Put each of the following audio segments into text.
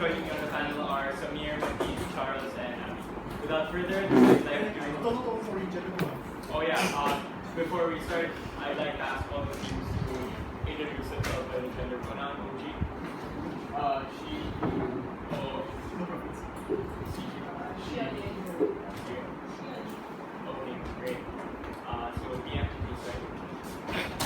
joining me on the panel are Samir, Matthew, Charles, and Abby. Without further ado, I'd like to... Oh yeah, before we start, I'd like to ask all of you to introduce themselves by the gender pronoun, OG. She, oh, no preference. She, okay, great. So PM, please, right?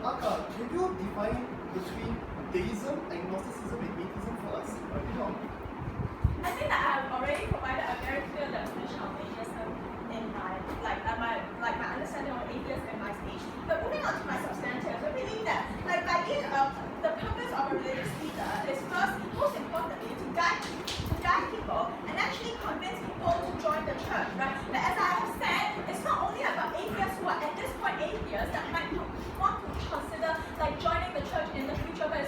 Acca, can you define between deism, agnosticism, and atheism for us? I think that I have already provided a very clear definition of atheism in my understanding of atheism in my speech. But moving on to my substantive, I believe that the purpose of a religious leader is first, most importantly, to guide people and actually convince people to join the church, right? But as I have said, it's not only about atheists who are at this point atheists that might want to consider joining the church in the future, but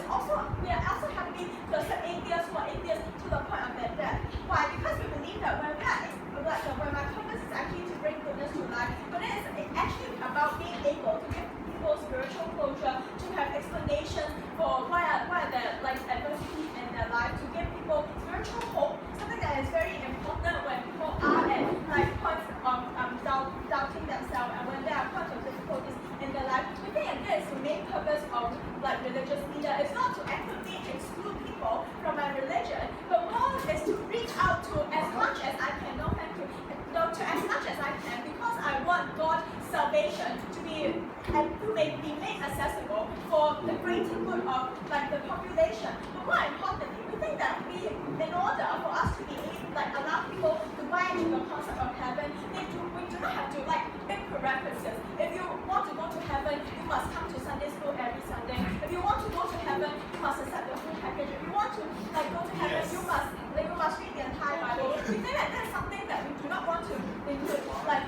want God's salvation to be be made accessible for the greater good of like the population. But more importantly, we think that in order for us to be able, like allow people to buy into the concept of heaven, we do not have to like make prerequisites. If you want to go to heaven, you must come to Sunday school every Sunday. If you want to go to heaven, you must accept the full package. If you want to like go to heaven, you must read the entire Bible. We think that that's something that we do not want to include, like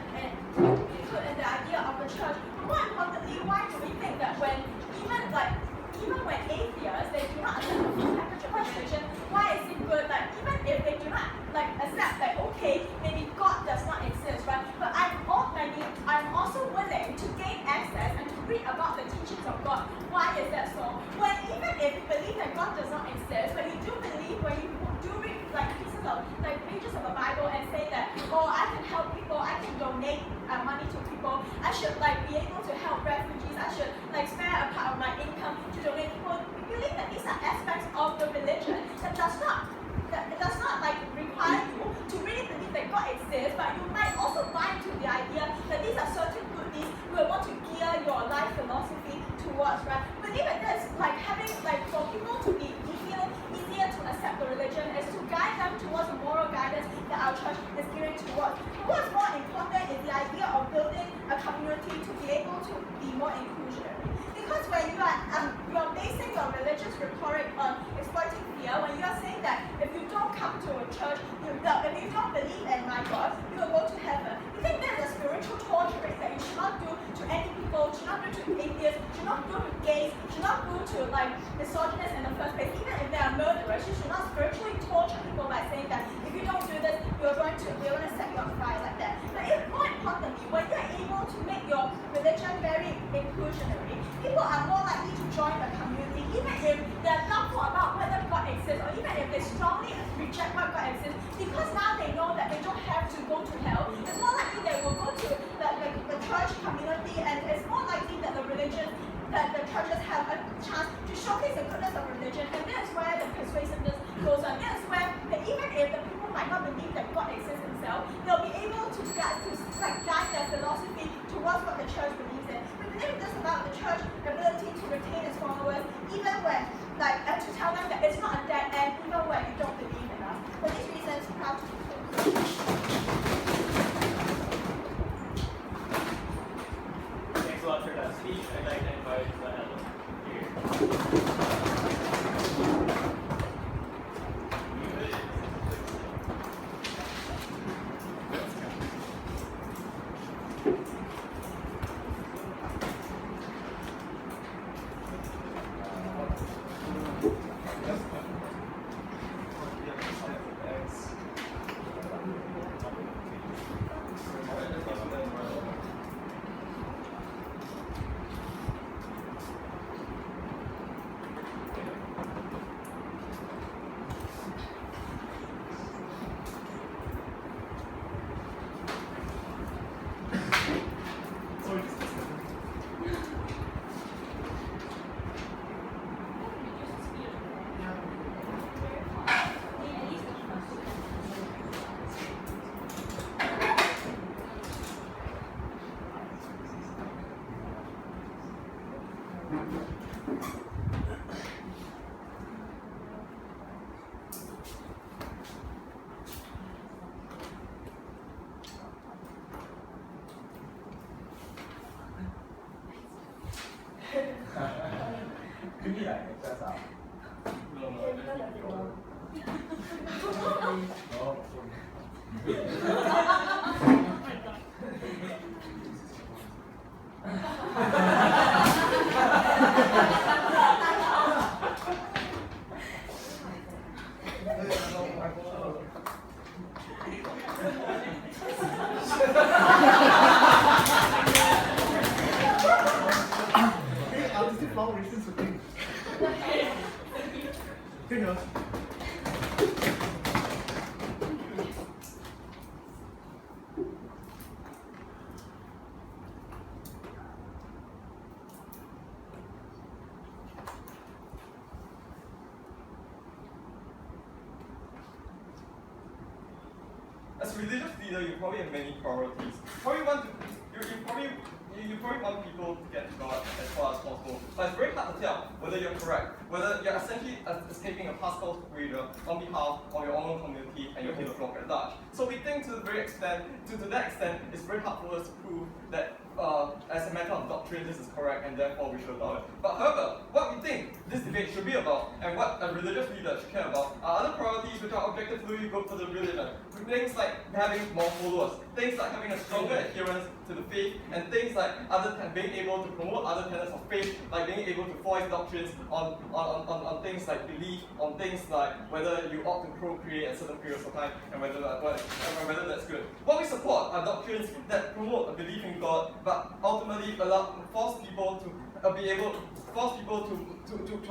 include in the idea of the church. But more importantly, why do we think that when even when atheists they do not accept the full package of religion, why is it good? Like even if they do not like accept that okay, maybe God does not exist, right? But I'm also willing to gain access and to read about the teachings of God. Why is that so? When even if you believe that God does not exist, but you do believe when you do read like pieces of like pages of the Bible and say that, oh, I can help people, I can donate money to people, I should like be able to help refugees, I should like spare a part of my income to donate people. We believe that these are aspects of the religion that does not like require you to really believe that God exists, but you might also buy into the idea that these are certain good deeds you will want to gear your life philosophy towards, right? Believe that that's like having like for people to be easier to accept the religion is to guide them towards the moral guidance that our church is gearing towards. But what's more important is the idea of building a community to be able to be more inclusionary. Because when you are basing your religious rhetoric on exploiting fear, when you are saying that if you don't come to a church, if you don't believe in my God, you will go to heaven. We think that is a spiritual torturing that you should not do to any people, should not do to atheists, should not do to gays, should not do to like misogynists in the first place. Even if they are murderers, you should not spiritually torture people by saying that if you don't do this, we're going to set you on fire like that. But more importantly, when you're able to make your religion very inclusionary, people are more likely to join the community, even if they're doubtful about whether God exists, or even if they strongly reject what God exists, because now they know that they don't have to go to hell. It's more likely they will go to the church community, and it's more likely that the churches have a chance to showcase the goodness of religion, and that's where the persuasiveness goes on. That's where even if the people might not believe that God exists himself, they'll be able to guide their philosophy towards what the church believes in. We believe this about the church's ability to retain its followers, even when and to tell them that it's not a dead end, even when you don't believe in us. For these reasons, proud to be Thanks a lot for that speech. I'd like to invite Ella here. As religious leader, you probably have many priorities. You you probably want people to get to God as far as possible, but it's very hard to tell whether you're correct, whether you're essentially escaping a Pascal creator on behalf of your own community and your inner flock at large. So we think to that extent, it's very hard for us to prove that as a matter of doctrine, this is correct and therefore we should allow it. But however, what we think this debate should be about and what a religious leader should care about are other priorities which are objectively good for the religion. Things like having more followers, things like having a stronger adherence to the faith, and things like being able to promote other tenets of faith, like being able to voice doctrines on things like belief, on things like whether you ought to procreate at certain periods of time, and whether that's good. What we support are doctrines that promote a belief in God, but ultimately force people to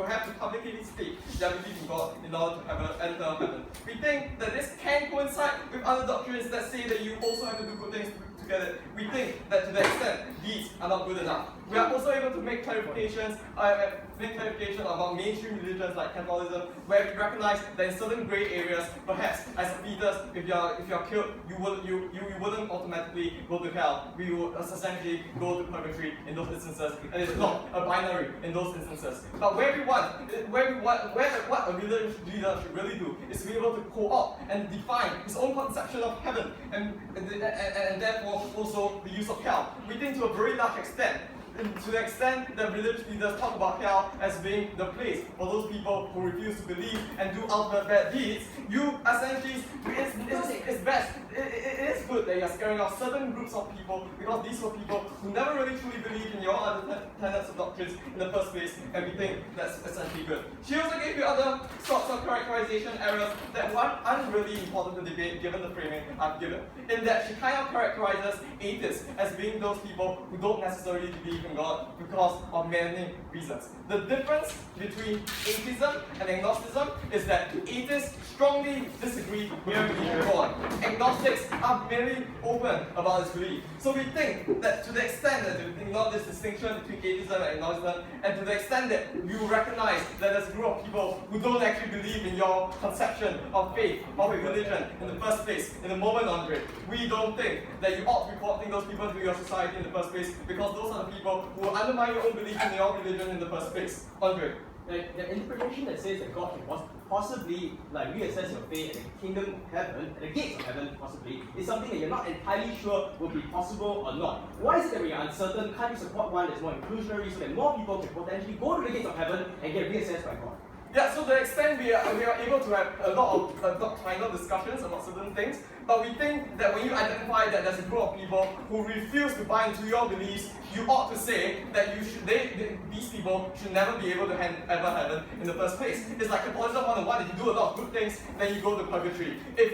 have to publicly state their belief in God in order to enter heaven. We think that this can coincide with other doctrines that say that you also have to do good things to get it. We think that to the extent these are not good enough. We are also able to make clarifications about mainstream religions like Catholicism, where we recognize that in certain grey areas, perhaps as a fetus, if you're killed, you wouldn't automatically go to hell. We would essentially go to purgatory in those instances, and it's not a binary in those instances. But what a religious leader should really do is to be able to co-opt and define his own conception of heaven, and therefore also the use of hell. We think to a very large extent, to the extent that religious leaders talk about hell as being the place for those people who refuse to believe and do ultimate bad deeds, you essentially, it is good that you're scaring off certain groups of people, because these were people who never really truly believed in your other tenets of doctrines in the first place, and we think that's essentially good. She also gave you other sorts of characterization errors that aren't really important to debate given the framing I've given, in that she kind of characterizes atheists as being those people who don't necessarily believe in God because of many reasons. The difference between atheism and agnosticism is that atheists strongly disagree with the belief in God. Agnostics are very open about this belief. So we think that to the extent that you ignore this distinction between atheism and agnosticism, and to the extent that you recognize that there's a group of people who don't actually believe in your conception of faith, of a religion in the first place, in the moment, Andre, we don't think that you ought to be porting those people to your society in the first place, because those are the people who will undermine your own belief in your religion in the first place. Andre. The interpretation that says that God can possibly reassess your faith at the kingdom of heaven, at the gates of heaven possibly, is something that you're not entirely sure will be possible or not. Why is it that when you're uncertain, can't you support one that's more inclusionary so that more people can potentially go to the gates of heaven and get reassessed by God? Yeah, so to the extent we are able to have a lot of doctrinal discussions about certain things, but we think that when you identify that there's a group of people who refuse to buy into your beliefs, you ought to say that these people should never be able to ever heaven in the first place. It's like Catholicism 101, if you do a lot of good things, then you go to purgatory. If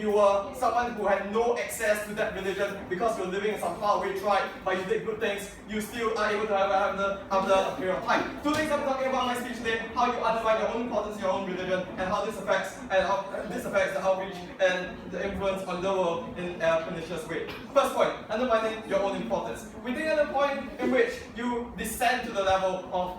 you were someone who had no access to that religion because you're living in some faraway tribe, but you did good things, you still are able to have after a period of time. Two things I'm talking about in my speech today: how you undermine your own importance in your own religion, and how this affects the outreach and the influence on the world in a pernicious way. First point, undermining your own importance. We think at the point in which you descend to the level of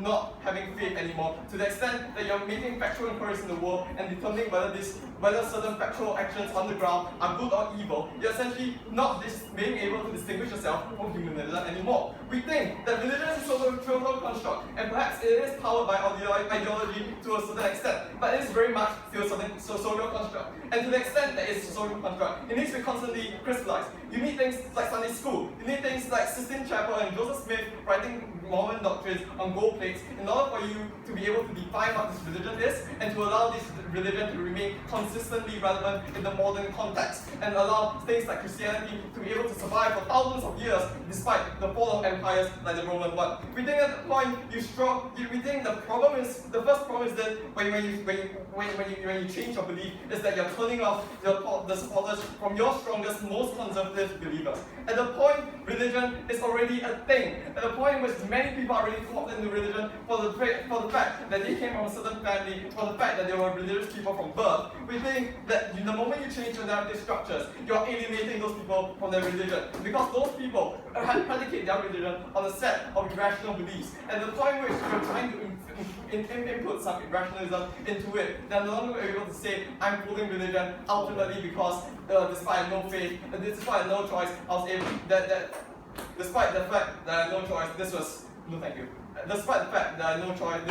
not having faith anymore, to the extent that you're making factual inquiries in the world and determining whether certain factual actions on the ground are good or evil, you're essentially not being able to distinguish yourself from humanism anymore. We think that religion is a social construct, and perhaps it is powered by ideology to a certain extent, but it is very much still a social construct. And to the extent that it's a social construct, it needs to be constantly crystallized. You need things like Sunday school, you need things like Sistine Chapel and Joseph Smith writing Mormon doctrines on gold plates in order for you to be able to define what this religion is, and to allow this religion to remain consistently relevant in the modern context, and allow things like Christianity to be able to survive for thousands of years despite the fall of empires like the Roman one. We think at the point we think the first problem is that when you change your belief is that you're turning off the supporters from your strongest, most conservative believers. At the point religion is already a thing, at the point in which many people are already caught into religion for the fact that they came from a certain family, for the fact that they were religious people from birth, we think that the moment you change your narrative structures, you're alienating those people from their religion, because those people predicate their religion on a set of irrational beliefs. And the point in which you're trying to input some rationalism into it, they're no longer able to say, I'm following religion ultimately because despite no faith, despite no choice, I was able, despite the fact that I had no choice, this was, no thank you, despite the fact that I had no choice,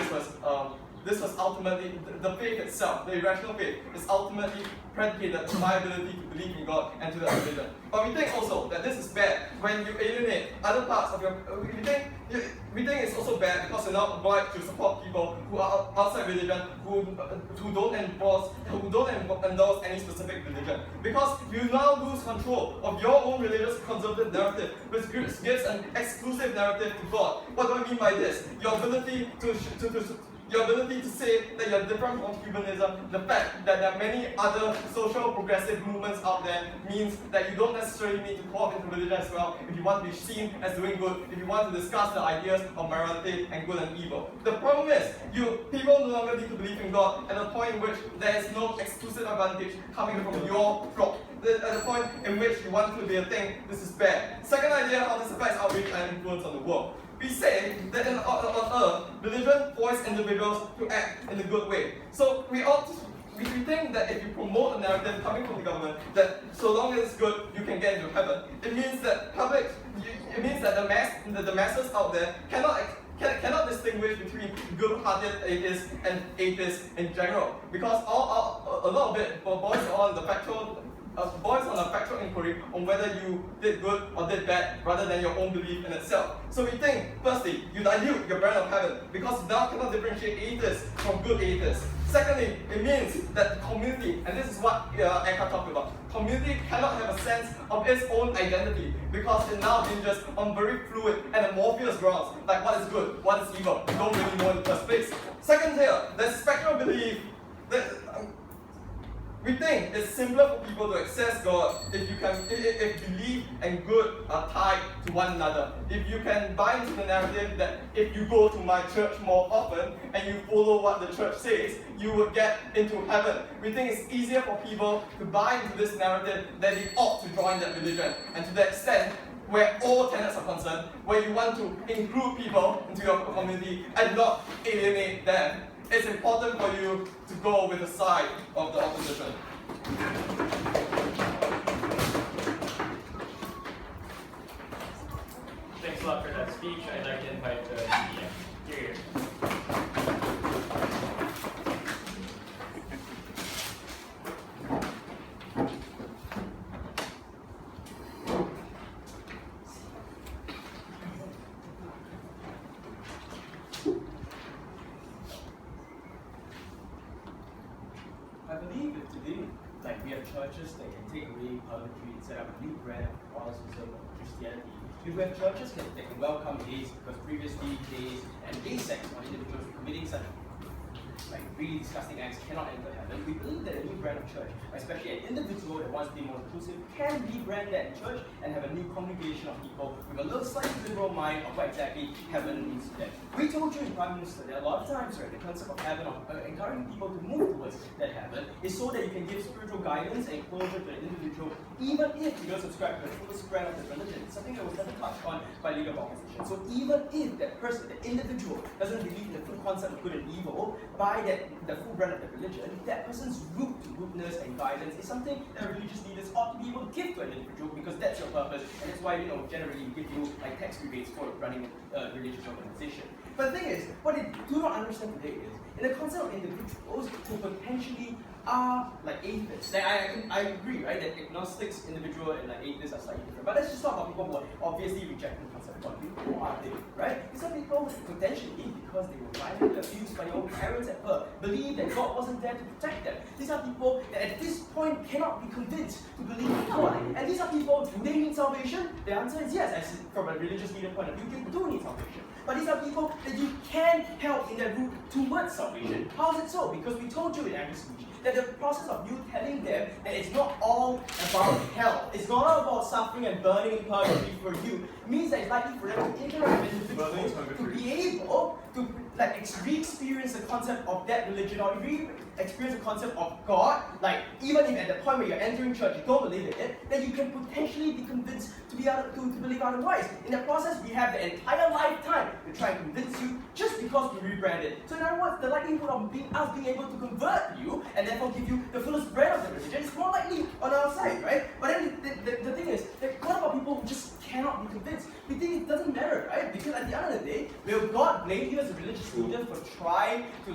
this was ultimately, the faith itself, the irrational faith, is ultimately predicated on my ability to believe in God and to the religion. But we think also that this is bad when you alienate other parts of your, we think it's also bad because you're not obliged to support people who are outside religion, who don't endorse any specific religion. Because you now lose control of your own religious conservative narrative, which gives an exclusive narrative to God. What do I mean by this? Your ability to say that you're different from humanism, the fact that there are many other social progressive movements out there means that you don't necessarily need to call into religion as well if you want to be seen as doing good, if you want to discuss the ideas of morality and good and evil. The problem is, people no longer need to believe in God at a point in which there is no exclusive advantage coming from your flock. At the point in which you want to be a thing, this is bad. Second idea, how this affects outreach and influence on the world. We say that on earth, religion forces individuals to act in a good way. So we think that if you promote a narrative coming from the government that so long as it's good, you can get into heaven. It means that the masses out there cannot distinguish between good-hearted atheists and atheists in general, because a lot of it boils on a factual inquiry on whether you did good or did bad rather than your own belief in itself. So we think, firstly, you dilute your brand of heaven because you now cannot differentiate atheists from good atheists. Secondly, it means that the community, and this is what Acca talked about, community cannot have a sense of its own identity because it now hinges on very fluid and amorphous grounds, like what is good, what is evil, you don't really know in the first place. Second here, the spectral belief that we think it's simpler for people to access God if belief and good are tied to one another. If you can buy into the narrative that if you go to my church more often and you follow what the church says, you will get into heaven. We think it's easier for people to buy into this narrative that they ought to join that religion. And to that extent, where all tenets are concerned, where you want to include people into your community and not alienate them, it's important for you to go with the side of the opposition. Thanks a lot for that speech. I'd like to invite the media. Here. I believe that today, like we have churches that can take away purgatory and set up a new brand of Catholicism or Christianity. We have churches that can welcome gays because previously gays and gay sex or individuals committing such like really disgusting acts cannot enter heaven. We believe that a new brand of church, especially an individual that wants to be more inclusive, can rebrand that church and have a new congregation of people with a little slightly liberal mind of what exactly heaven means to them. We told you in Prime Minister that a lot of times, right, the concept of heaven, of encouraging people to move towards that heaven, is so that you can give spiritual guidance and closure to the individual, even if you don't subscribe to the fullest brand of the religion. It's something that was never touched on by legal opposition. So even if that person, that individual, doesn't believe in the full concept of good and evil, by the full brand of the religion, that person's route to goodness and guidance is something that religious leaders ought to be able to give to an individual because that's your purpose, and that's why, generally we give you like tax rebates for running a religious organization. But the thing is, what they do not understand today is, in the concept of individuals who potentially are like atheists. Like I agree, right, that agnostics, individual, and like atheists are slightly different. But let's just talk about people who are obviously rejecting the concept of God. Who are they, right? These are people who potentially, because they were violently abused by their own parents at birth, believe that God wasn't there to protect them. These are people that at this point cannot be convinced to believe in God. And these are people, do they need salvation? The answer is yes. As from a religious leader point of view, they do need salvation. But these are people that you can help in their route towards salvation. How is it so? Because we told you in every speech that the process of you telling them that it's not all about hell, it's not all about suffering and burning in purgatory for you, means that it's likely for them to interact with individuals to be able to re-experience the concept of that religion or re-experience the concept of God, like even if at the point where you're entering church you don't believe in it, then you can potentially be convinced to believe otherwise. In the process, we have the entire lifetime to try and convince you just because we rebranded. So in other words, the likelihood of us being able to convert you and therefore give you the fullest brand of the religion is more likely on our side, right? But then the thing is, that what about people who just cannot be convinced? We think it doesn't matter, right? Because at the end of the day, will God blame you as a religious leader for trying to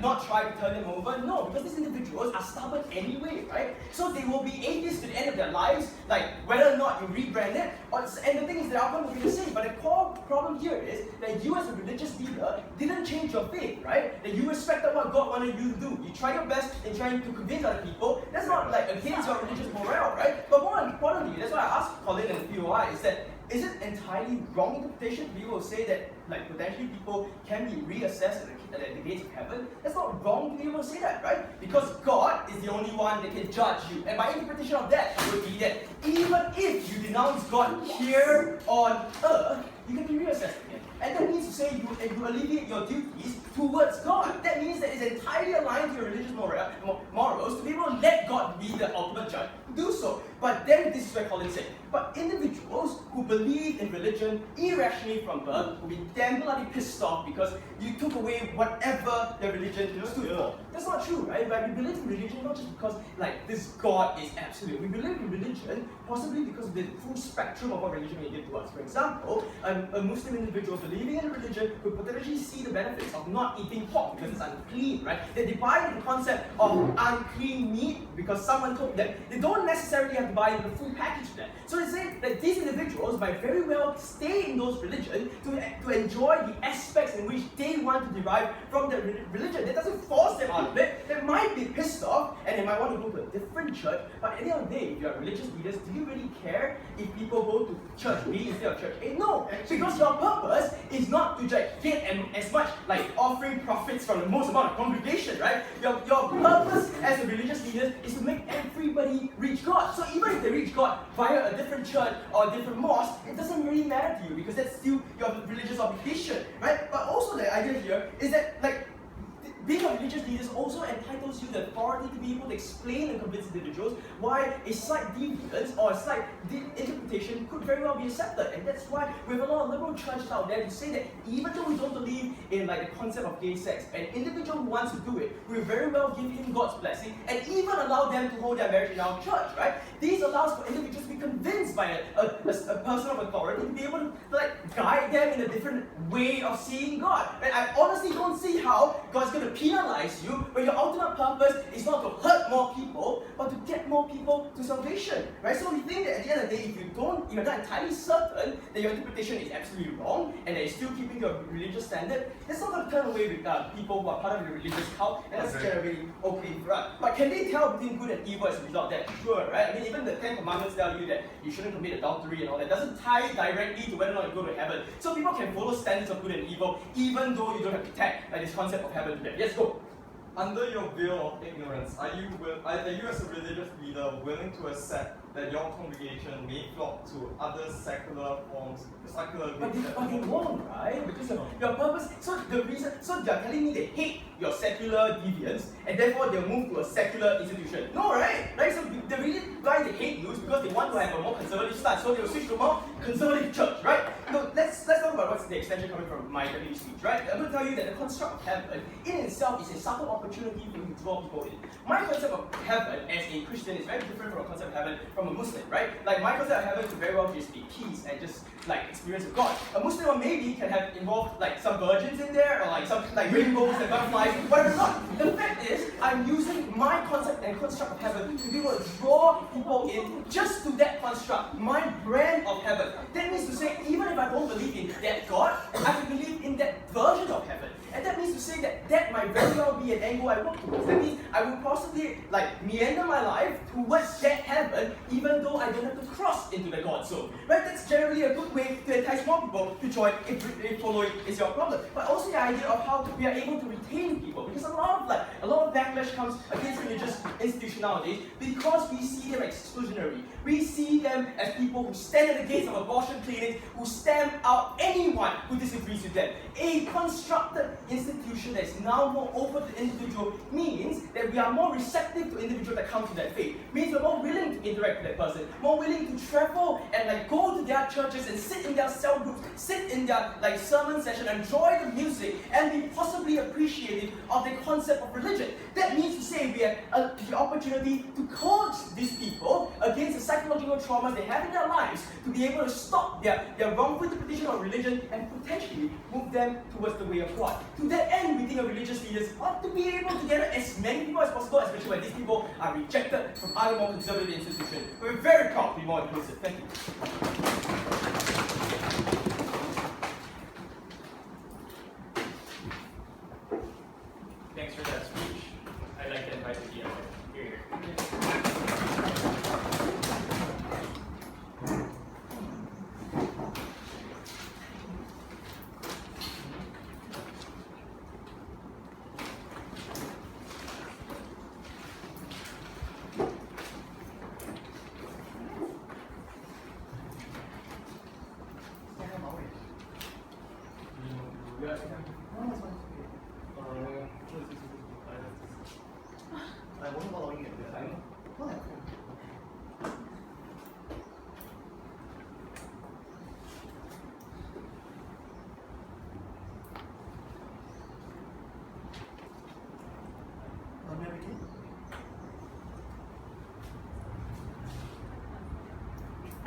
not try to turn them over? No, because these individuals are stubborn anyway, right? So they will be atheists to the end of their lives, like whether or not you rebrand it. And the thing is, the outcome will be the same. But the core problem here is that you as a religious leader didn't change your faith, right? That you respected what God wanted you to do. You try your best in trying to convince other people. That's not like against your religious morale, right? But more importantly, that's why I asked Colin and POI is it entirely wrong interpretation to be able to say that potentially people can be reassessed at the gates of heaven? That's not wrong to be able to say that, right? Because God is the only one that can judge you. And my interpretation of that would be that even if you denounce God here on earth, you can be reassessed again. And that means to say you alleviate your duties towards God. That means that it's entirely aligned to your religious morals to be able to let God be the ultimate judge. Do so. But then this is where Colin said, but individuals who believe in religion irrationally from birth will be damn bloody pissed off because you took away whatever their religion stood for. That's not true, right? But we believe in religion not just because this God is absolute. We believe in religion possibly because of the full spectrum of what religion may give to us. For example, a Muslim individual believing in religion could potentially see the benefits of not eating pork because it's unclean, right? They buy into the concept of unclean meat because someone told them. They don't necessarily have to buy into the full package of that. So they say that these individuals might very well stay in those religions to enjoy the aspects in which they want to derive from the religion. That doesn't force them out of it. They might be pissed off and they might want to go to a different church. But at the end of the day, if you are religious leaders, do you really care if people go to church B instead of church A? No, because your purpose is not to get as much offering profits from the most amount of congregation, right? Your purpose as a religious leader is to make everybody reach God. So even if they reach God via a different church or a different mosque, it doesn't really matter to you because that's still your religious obligation, right? But also the idea here is that being a religious leader also entitles you the authority to be able to explain and convince individuals why a slight deviance or a slight interpretation could very well be accepted. And that's why we have a lot of liberal churches out there to say that even though we don't believe in the concept of gay sex, an individual who wants to do it, we very well give him God's blessing and even allow them to hold their marriage in our church, right? This allows for individuals to be convinced by a person of authority to be able to guide them in a different way of seeing God. And I honestly don't see how God's going to penalize you when your ultimate purpose is not to hurt more people, but to get more people to salvation, right? So we think that at the end of the day, if you're not entirely certain that your interpretation is absolutely wrong and that you're still keeping your religious standard, that's not going to turn away with people who are part of the religious cult, and that's generally okay for us. But can they tell between good and evil as a result of that? Sure, right? I mean, even the 10 Commandments tell you that you shouldn't commit adultery and all that. It doesn't tie directly to whether or not you go to heaven. So people can follow standards of good and evil, even though you don't have to tag this concept of heaven to them. Yes, go. Under your veil of ignorance, are you as a religious leader willing to accept that your congregation may flock to other secular groups? But they won't, right? Because your purpose. So they're telling me they hate your secular deviance, and therefore they'll move to a secular institution. No, right? So the reason why they hate you is because they want to have a more conservative stance. So they'll switch to a more conservative church, right? No, let's talk about what's the extension coming from my WD speech, right? I'm going to tell you that the construct of heaven in itself is a subtle opportunity for you to draw people in. My concept of heaven as a Christian is very different from a concept of heaven from a Muslim, right? My concept of heaven could very well just be peace and just experience of God. A Muslim maybe can have involved some virgins in there or some rainbows and butterflies, whatever not. The fact is, I'm using my concept and construct of heaven to be able to draw people in just to that construct, my brand of heaven. That means to say, even if I don't believe in that God, I can believe in that version of heaven. And that means to say that that might very well be an angle I work towards. That means I will possibly meander my life towards that heaven, even though I don't have to cross into the God zone. Right? That's generally a good way to entice more people to join if following is your problem. But also the idea of how we are able to retain people, because a lot of backlash comes against religious institutions nowadays because we see them exclusionary. We see them as people who stand at the gates of abortion clinics, who stamp out anyone who disagrees with them. A constructed institution that is now more open to individual means that we are more receptive to individuals that come to that faith. Means we're more willing to interact with that person, more willing to travel and go to their churches and sit in their cell groups, sit in their sermon session, enjoy the music, and be possibly appreciative of the concept of religion. That means to say we have the opportunity to coach these people against the psychological traumas they have in their lives, to be able to stop their wrongful interpretation of religion and potentially move them towards the way of God. To that end, we think of religious leaders ought to be able to gather as many people as possible, especially when these people are rejected from other more conservative institutions. We're very proud to be more inclusive. Thank you. Thanks for that speech. I'd like to invite the Viha here.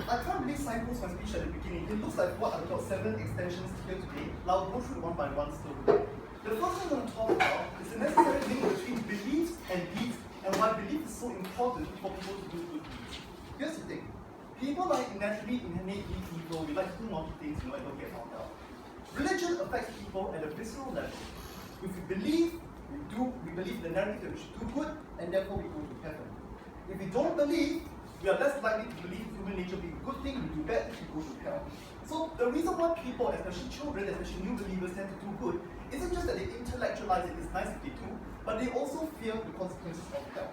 I can't really signpost my speech at the beginning. It looks like what I've got 7 extensions here today. I'll go through one by one slowly. The first thing I'm going to talk about is the necessary link between beliefs and deeds, and why belief is so important for people to do good deeds. Here's the thing. People are naturally innately evil. We like to do naughty things, and don't get found out. Religion affects people at a visceral level. If we believe, we believe the narrative that we should do good, and therefore we go to heaven. If we don't believe, we are less likely to believe human nature being a good thing, we do bad, we go to hell. So the reason why people, especially children, especially new believers, tend to do good, isn't just that they intellectualize it, it's nice if they do, but they also fear the consequences of hell.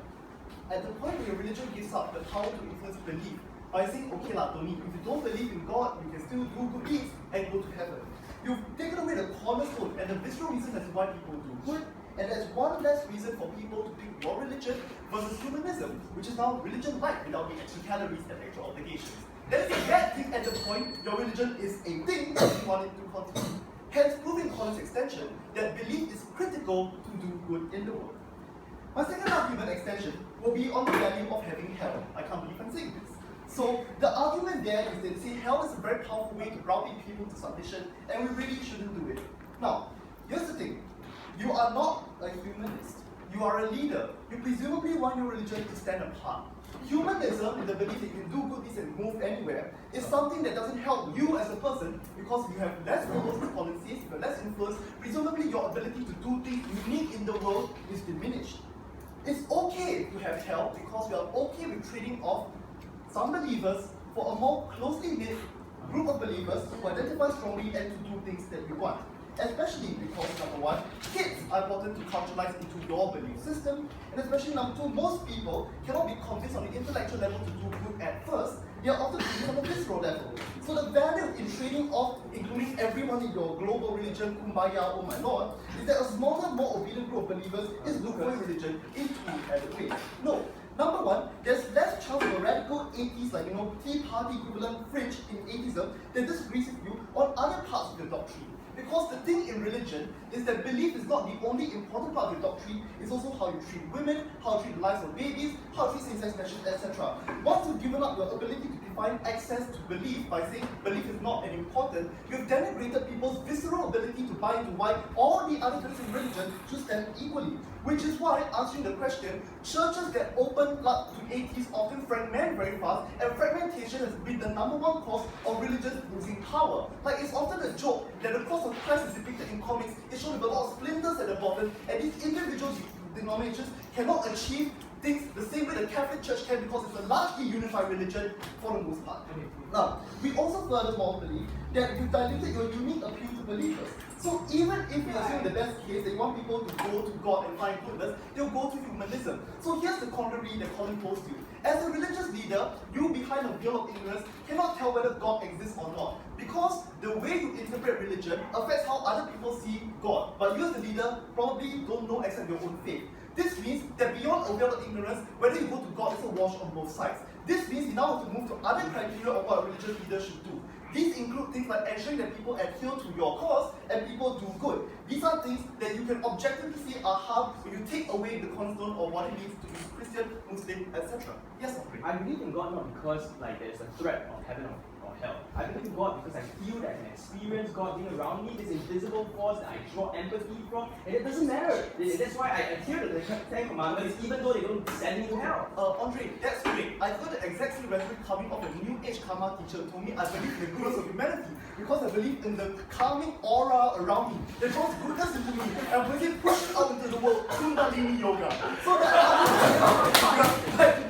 At the point where your religion gives up the power to influence belief, by saying, okay Tony, if you don't believe in God, you can still do good deeds and go to heaven. You've taken away the cornerstone and the visceral reason as to why people do good, and that's one less reason for people to pick your religion versus humanism, which is now religion-like without the extra calories and extra obligations. That is a bad thing at the point your religion is a thing that you want it to continue. Hence, proving Colin's extension that belief is critical to do good in the world. My second argument extension will be on the value of having hell. I can't believe I'm saying this. So the argument there is that say hell is a very powerful way to browbeat people to submission, and we really shouldn't do it. Now, here's the thing. You are not a humanist. You are a leader. You presumably want your religion to stand apart. Humanism, in the belief that you can do good deeds and move anywhere, is something that doesn't help you as a person because you have less followers, as Colin says, you have less influence. Presumably your ability to do things unique in the world is diminished. It's okay to have help because we are okay with trading off some believers for a more closely knit group of believers who identify strongly and to do things that you want. Especially because, number one, kids are important to culturalize into your belief system, and especially number two, most people cannot be convinced on the intellectual level to do good at first. They are often convinced on the visceral level. So the value in trading off, including everyone in your global religion, kumbaya, oh my lord, is that a smaller, more obedient group of believers is lukewarm religion into adequate. No. Number one, there's less chance for radical atheists like, Tea Party equivalent fringe in atheism that disagrees with you on other parts of your doctrine. Because the thing in religion is that belief is not the only important part of your doctrine, it's also how you treat women, how you treat the lives of babies, how to treat same-sex marriage, etc. Once you've given up your ability to define access to belief by saying belief is not an important, you've denigrated people's visceral ability to buy into why all the other beliefs in religion should stand equally. Which is why, answering the question, churches that open up to atheists often fragment very fast, and fragmentation has been the #1 cause of religions losing power. Like, it's often a joke that the cross of Christ is depicted in comics is shown with a lot of splinters at the bottom, and these individual denominations cannot achieve things the same way the Catholic Church can, because it's a largely unified religion for the most part. Now, we also furthermore believe that you diluted your unique appeal to believers. So even if you assume the best case that you want people to go to God and find goodness, they'll go to humanism. So here's the contrary that Colin posed to you. As a religious leader, you behind a veil of ignorance cannot tell whether God exists or not, because the way you interpret religion affects how other people see God. But you as the leader probably don't know except your own faith. This means that beyond a veil of ignorance, whether you go to God is a wash on both sides. This means you now have to move to other criteria of what a religious leader should do. These include things like ensuring that people adhere to your cause and people do good. These are things that you can objectively say are harm when you take away the cornerstone of what it means to be Christian, Muslim, etc. Yes, Andre? I believe in God not because like there is a threat of heaven or hell. I believe in God because I feel that I can experience God being around me, this invisible force that I draw empathy from, and it doesn't matter. That's why I adhere to the Ten Commandments, even though they don't send me to hell. Andre, that's great. I heard the exact same rhetoric coming off a New Age Karma teacher who told me I believe in the goodness of humanity because I believe in the calming aura around me that draws goodness into me and when it pushes out into the world, Kundalini Yoga. So that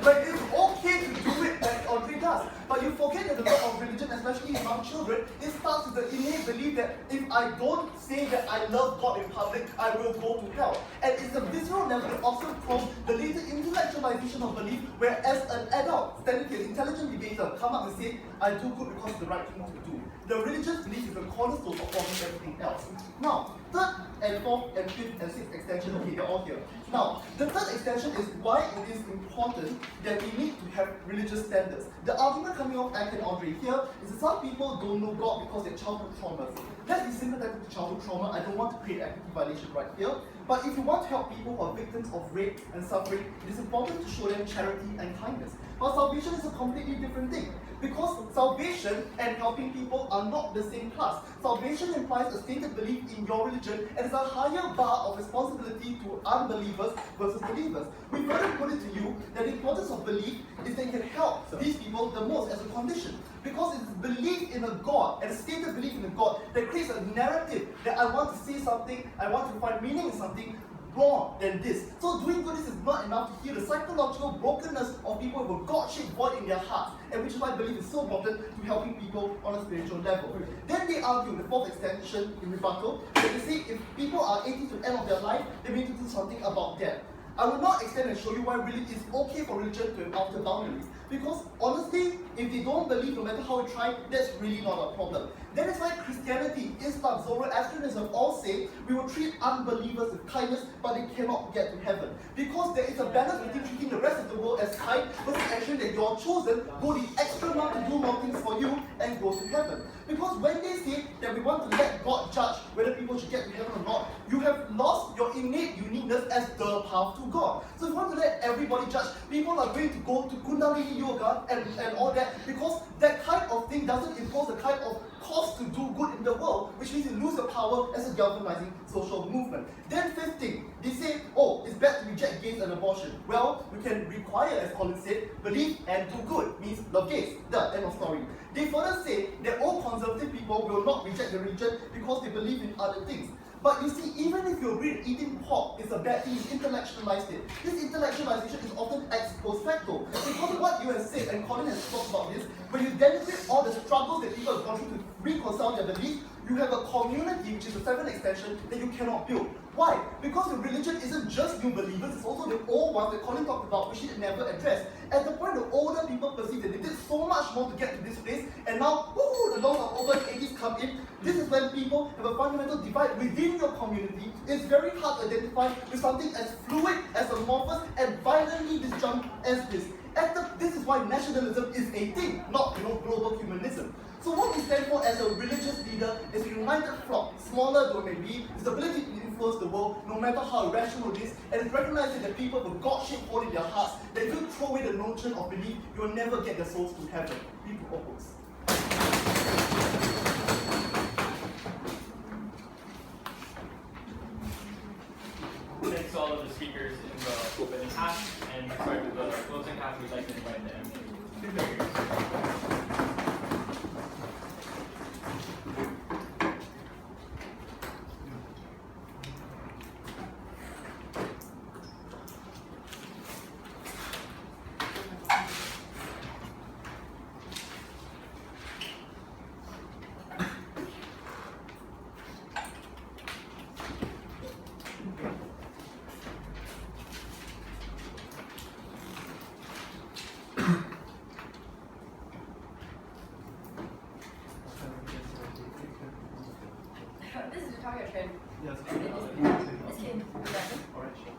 like it's okay to do it like Andre does. But you forget that the law of religion, especially among children, it starts with the innate belief that if I don't say that I love God in public, I will go to hell. And it's the visceral level that also prompts the later intellectualization of belief, where as an adult, standing here, intelligent debater, come up and say, I do good because it's the right thing to do. The religious belief is the cornerstone of forming everything else. Now, third and fourth and fifth and sixth extension, okay, they're all here. Now, the third extension is why it is important that we need to have religious standards. The argument coming off Acca Andre here is that some people don't know God because they're childhood traumas. Let's be sympathetic to childhood trauma. I don't want to create equity violation right here. But if you want to help people who are victims of rape and suffering, it is important to show them charity and kindness. But salvation is a completely different thing. Because salvation and helping people are not the same class. Salvation implies a stated belief in your religion and is a higher bar of responsibility to unbelievers versus believers. We further put it to you that the importance of belief is that it can help these people the most as a condition. Because it is belief in a God and a stated belief in a God that creates a narrative that I want to say something, I want to find meaning in something more than this. So doing goodness is not enough to heal the psychological brokenness of people with a God-shaped void in their hearts, and which is why belief is so important to helping people on a spiritual level. Then they argue, the fourth extension in rebuttal, that they say if people are 80 to the end of their life, they need to do something about that. I will not extend and show you why really it's okay for religion to have outer boundaries. Because honestly, if they don't believe no matter how we try, that's really not a problem. That is why Christianity, Islam, Zoroastrianism all say we will treat unbelievers with kindness, but they cannot get to heaven. Because there is a balance between treating the rest of the world as kind versus ensuring that your chosen go the extra mile to do more things for you and go to heaven. Because when they say that we want to let God judge whether people should get to heaven or not, you have lost your innate uniqueness as the path to God. So if you want to let everybody judge, people are going to go to Kundalini Yoga and all that, because that kind of thing doesn't impose the kind of cost to do good in the world, which means you lose your power as a galvanizing social movement. Then fifth thing, they say, oh, it's bad to reject gays and abortion. Well, we can require, as Colin said, believe and do good, means love gays. The end of story. They further say that all conservative people will not reject the religion because they believe in other things. But you see, even if you agree that eating pork is a bad thing, you intellectualized it. This intellectualization is often ex post facto. Because of what you have said, and Colin has talked about this, when you demonstrate all the struggles that people have gone through to reconcile their beliefs, you have a community, which is the seventh extension, that you cannot build. Why? Because the religion isn't just new believers, it's also the old ones that Colin talked about, which he never addressed. At the point the older people perceive that they did so much more to get to this place, and now, woo, the laws are open, atheists come in. This is when people have a fundamental divide within your community. It's very hard to identify with something as fluid, as amorphous, and violently disjunct as this. This is why nationalism is a thing, not global humanism. So what we stand for as a religious leader is a united flock, smaller though it may be, is the ability to influence the world no matter how irrational it is, and it's recognizing that people with God-shaped hole in their hearts, that if you throw away the notion of belief, you will never get their souls to heaven. Read all books. Thanks to all of the speakers in the opening half, and start with the closing half. We'd like to invite them. This is the target trend. Yes. This came from Rebranding. Alright, sure.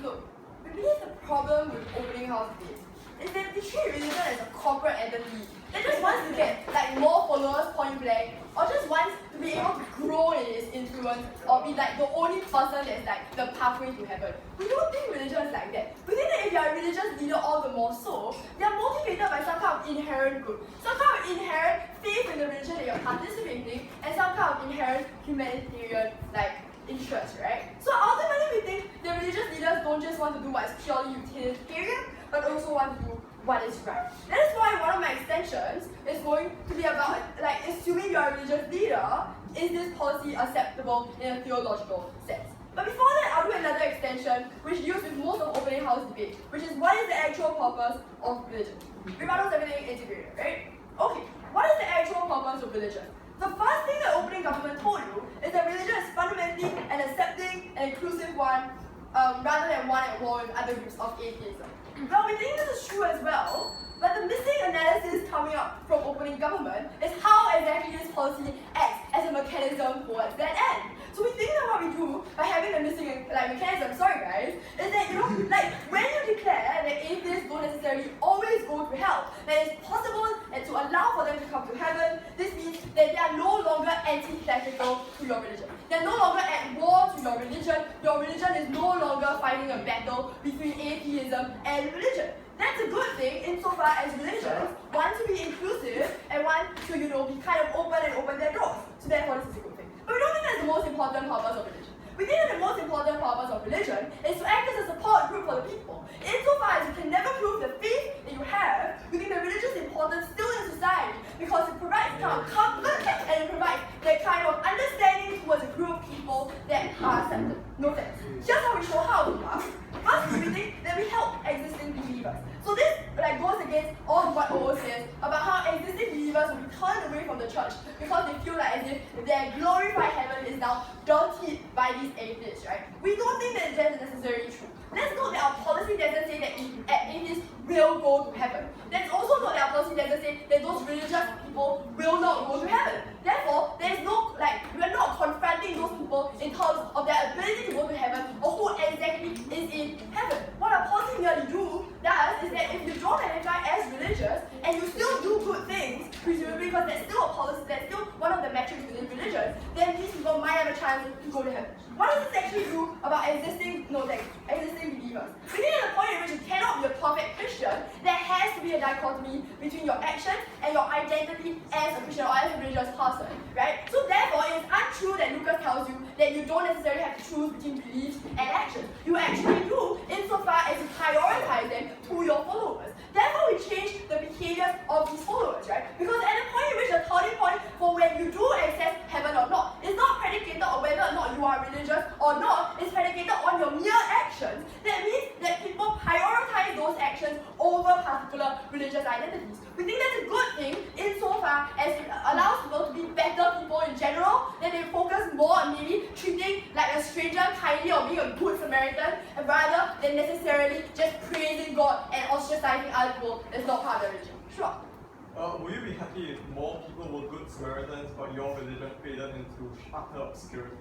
Look, we believe the problem with opening house debates is that they treat religion as a corporate entity. They just want to get like more followers point blank, or just wants to be able to grow in its influence, or be like the only person that's like the pathway to heaven. We don't think religion is like that. We think that if you're a religious leader, all the more so, they're motivated by some kind of inherent good, some kind of inherent faith in the religion that you're participating, and some kind of inherent humanitarian like interest, right? So ultimately we think the religious leaders don't just want to do what is purely utilitarian, but also want to do what is right. That is why one of my extensions is going to be about like assuming you're a religious leader, is this policy acceptable in a theological sense? But before that, I'll do another extension which deals with most of opening house debate, which is what is the actual purpose of religion? Rebuttals everything integrated, right? Okay, what is the actual purpose of religion? The first thing that opening government told you is that religion is fundamentally an accepting and inclusive one, rather than one at war with other groups of atheism. Well, we think this is true as well, but the missing analysis coming up from opening government is how exactly this policy acts as a mechanism towards that end. So we think that what we do by having the missing mechanism, sorry guys, is that like when you declare that atheists don't necessarily always go to hell, that it's possible and to allow for them to come to heaven, this means that they are no longer antithetical to your religion. They're no longer at war to your religion. Your religion is no longer fighting a battle between atheism and religion. That's a good thing insofar as religions want to be inclusive and want to, be kind of open their doors. So therefore this is a good thing. But we don't think that's the most important purpose of religion. We think that the most important purpose of religion is to act as a support group for the people. Insofar as you can never prove the faith that you have, we think that religion is important still in society because it provides kind of comfort and it provides that kind of understanding towards a group of people that are accepted. No thanks. Here's how we show how we are. First, we think that we help existing believers. So this goes against all what OO says about how existing believers will be turned away from the church because they feel like as if their glorified heaven is now dirtied by these atheists, right? We don't think that that's necessarily true. Let's note that our policy doesn't say that atheists will go to heaven. Let's also note that our policy doesn't say that those religious people will not go to heaven. Therefore, there's no, we're not confronting those people in terms of their ability to go to heaven or who exactly is in heaven. What our policy merely does is that if you don't identify as religious and you still do good things, presumably because that's still a policy, that's still one of the metrics within religion, then these people might have a chance to go to heaven. What does this actually do about existing believers? We think at the point in which you cannot be a perfect Christian, there has to be a dichotomy between your actions and your identity as a Christian or as a religious person, right? So therefore, it is untrue that Lucas tells you that you don't necessarily have to choose between beliefs and actions. You actually do, insofar as you prioritize them to your followers. Therefore, we change the behaviors of these followers, right? Because at the point in which the turning point for when you do access heaven or not is not predicated on whether or not you are religious or not, it's predicated on your mere actions. That means that people prioritize those actions over particular religious identities. We think that's a good thing insofar as it allows people to be better people in general, that they focus more on maybe treating like a stranger kindly or being a good Samaritan, rather than necessarily just praising God and ostracizing other people that's not part of their religion. Sure. Will you be happy if more people were good Samaritans but your religion faded into utter obscurity?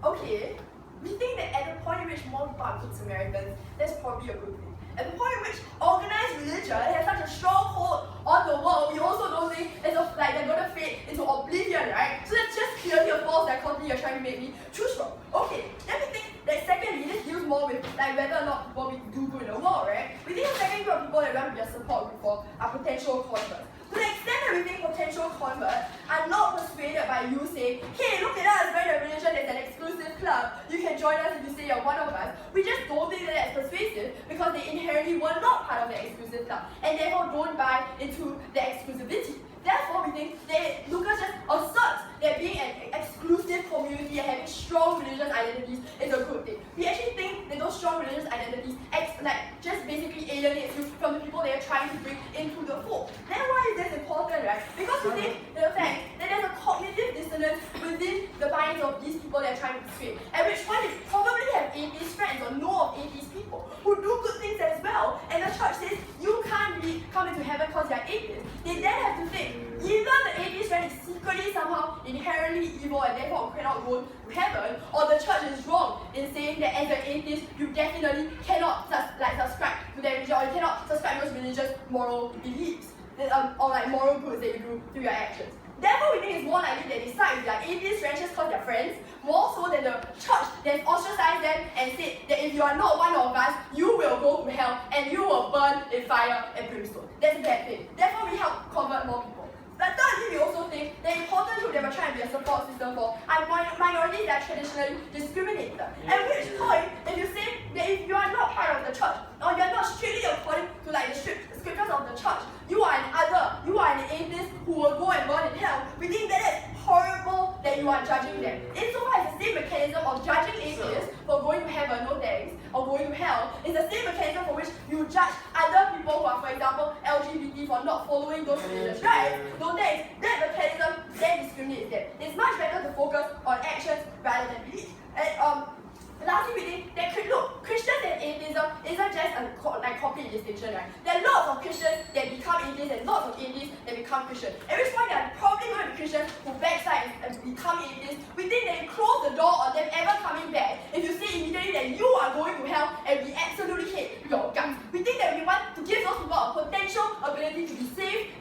Okay, we think that at the point in which more people are good Samaritans, that's probably a good thing. At the point in which organized religion has such a strong hold on the world, we also don't think it's they're going to fade into oblivion, right? you're trying to make me choose from. Okay, then we think that secondly, this deals more with like whether or not what we do good in the world, right? We think the second group of people that we want to be a support group for are potential converts. To the extent that we think potential converts are not persuaded by you saying, hey, look at us, we're a religion that's an exclusive club, you can join us if you say you're one of us. We just don't think that that's persuasive because they inherently were not part of the exclusive club and therefore don't buy into the exclusivity. Therefore, we think that Lucas just asserts that being an exclusive community and having strong religious identities is a good thing. We actually think that those strong religious identities just basically alienates you from the people they are trying to bring into the fold. Then why is this important, right? Because we think the fact that there's a cognitive dissonance within the minds of these people they're trying to persuade. At which point they probably have atheist friends or know of atheist people who do good things as well, and the church says you can't really come into heaven because you're atheist. They then have to think either the atheist friend is secretly somehow inherently evil and therefore cannot go to heaven, or the church is wrong in saying that as an atheist you definitely cannot subscribe to their religion, or you cannot subscribe to those religious moral beliefs or like moral goods that you do through your actions. Therefore, we think it's more likely that they side with their atheist friends just because they're friends, more so than the church that ostracized them and said that if you are not one of us, you will go to hell and you will burn in fire and brimstone. That's a bad thing. Therefore, we help convert more people. But thirdly, we also think the important group that we're trying to be a support system for are minorities that are traditionally discriminated. At which point, if you say that if you are not part of the church, or you are not strictly according to like the scriptures of the church, you are an other, you are an atheist who will go and burn in hell, we think that it's horrible that you are judging them. Insofar as the same mechanism of judging atheists for going to heaven, no thanks, or going to hell, is the same mechanism for which you judge other people who are, for example, LGBT for not following those religious rights, no thanks. That mechanism then discriminates them. It's much better to focus on actions rather than beliefs. Lastly, we think that Christians and atheism isn't just a complete distinction, right? There are lots of Christians that become atheists and lots of atheists that become Christians. At which point, there are probably going to be Christians who backslide and become atheists. We think that you close the door on them ever coming back if you say immediately that you are going to hell and we absolutely hate your guts. We think that we want to give those people a potential ability to be saved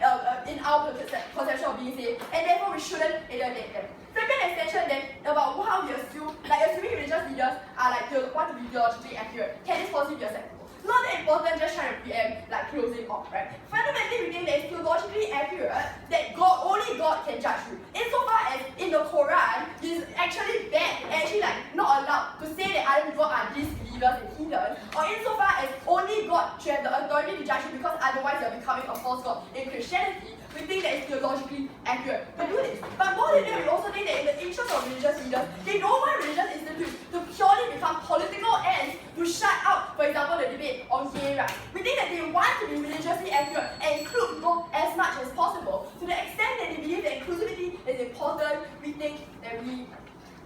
in our conception of being saved, and therefore we shouldn't alienate them. Second extension then about how we assume, assuming religious leaders are want to be theologically accurate, can this possibly be acceptable? Not that important, just trying to preempt closing off, right? Fundamentally, we think that it's theologically accurate that only God can judge you. Insofar as in the Quran, it's actually bad, actually not allowed to say that other people are disbelievers and heathens, or insofar as only God should have the authority to judge you because otherwise you're becoming a false god in Christianity. We think that it's theologically accurate to do this. But more than that, we also think that in the interest of religious leaders, they don't want religious institutes to purely become political ends to shut out, for example, the debate on gay rights. We think that they want to be religiously accurate and include people as much as possible. To the extent that they believe that inclusivity is important, we think that we,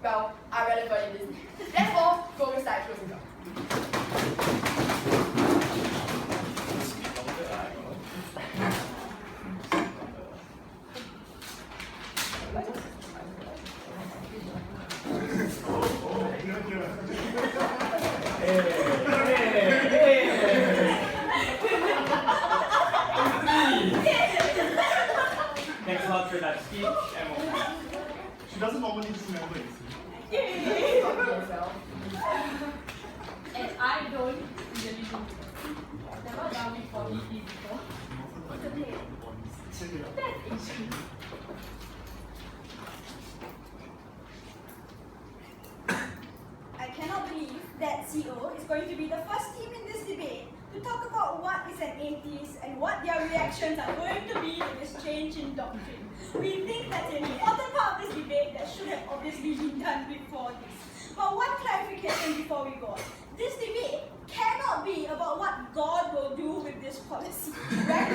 are relevant in this. Therefore, go inside closing up. Thanks a lot for that speech, Emma. She doesn't normally do members. And I don't really do. Never done it for me before. That's interesting. I cannot believe that CO is going to be the first team in this debate to talk about what is an atheist and what their reactions are going to be to this change in doctrine. We think that's an important part of this debate that should have obviously been done before this. But one clarification before we go on. This debate cannot be about what God will do with this policy. Right?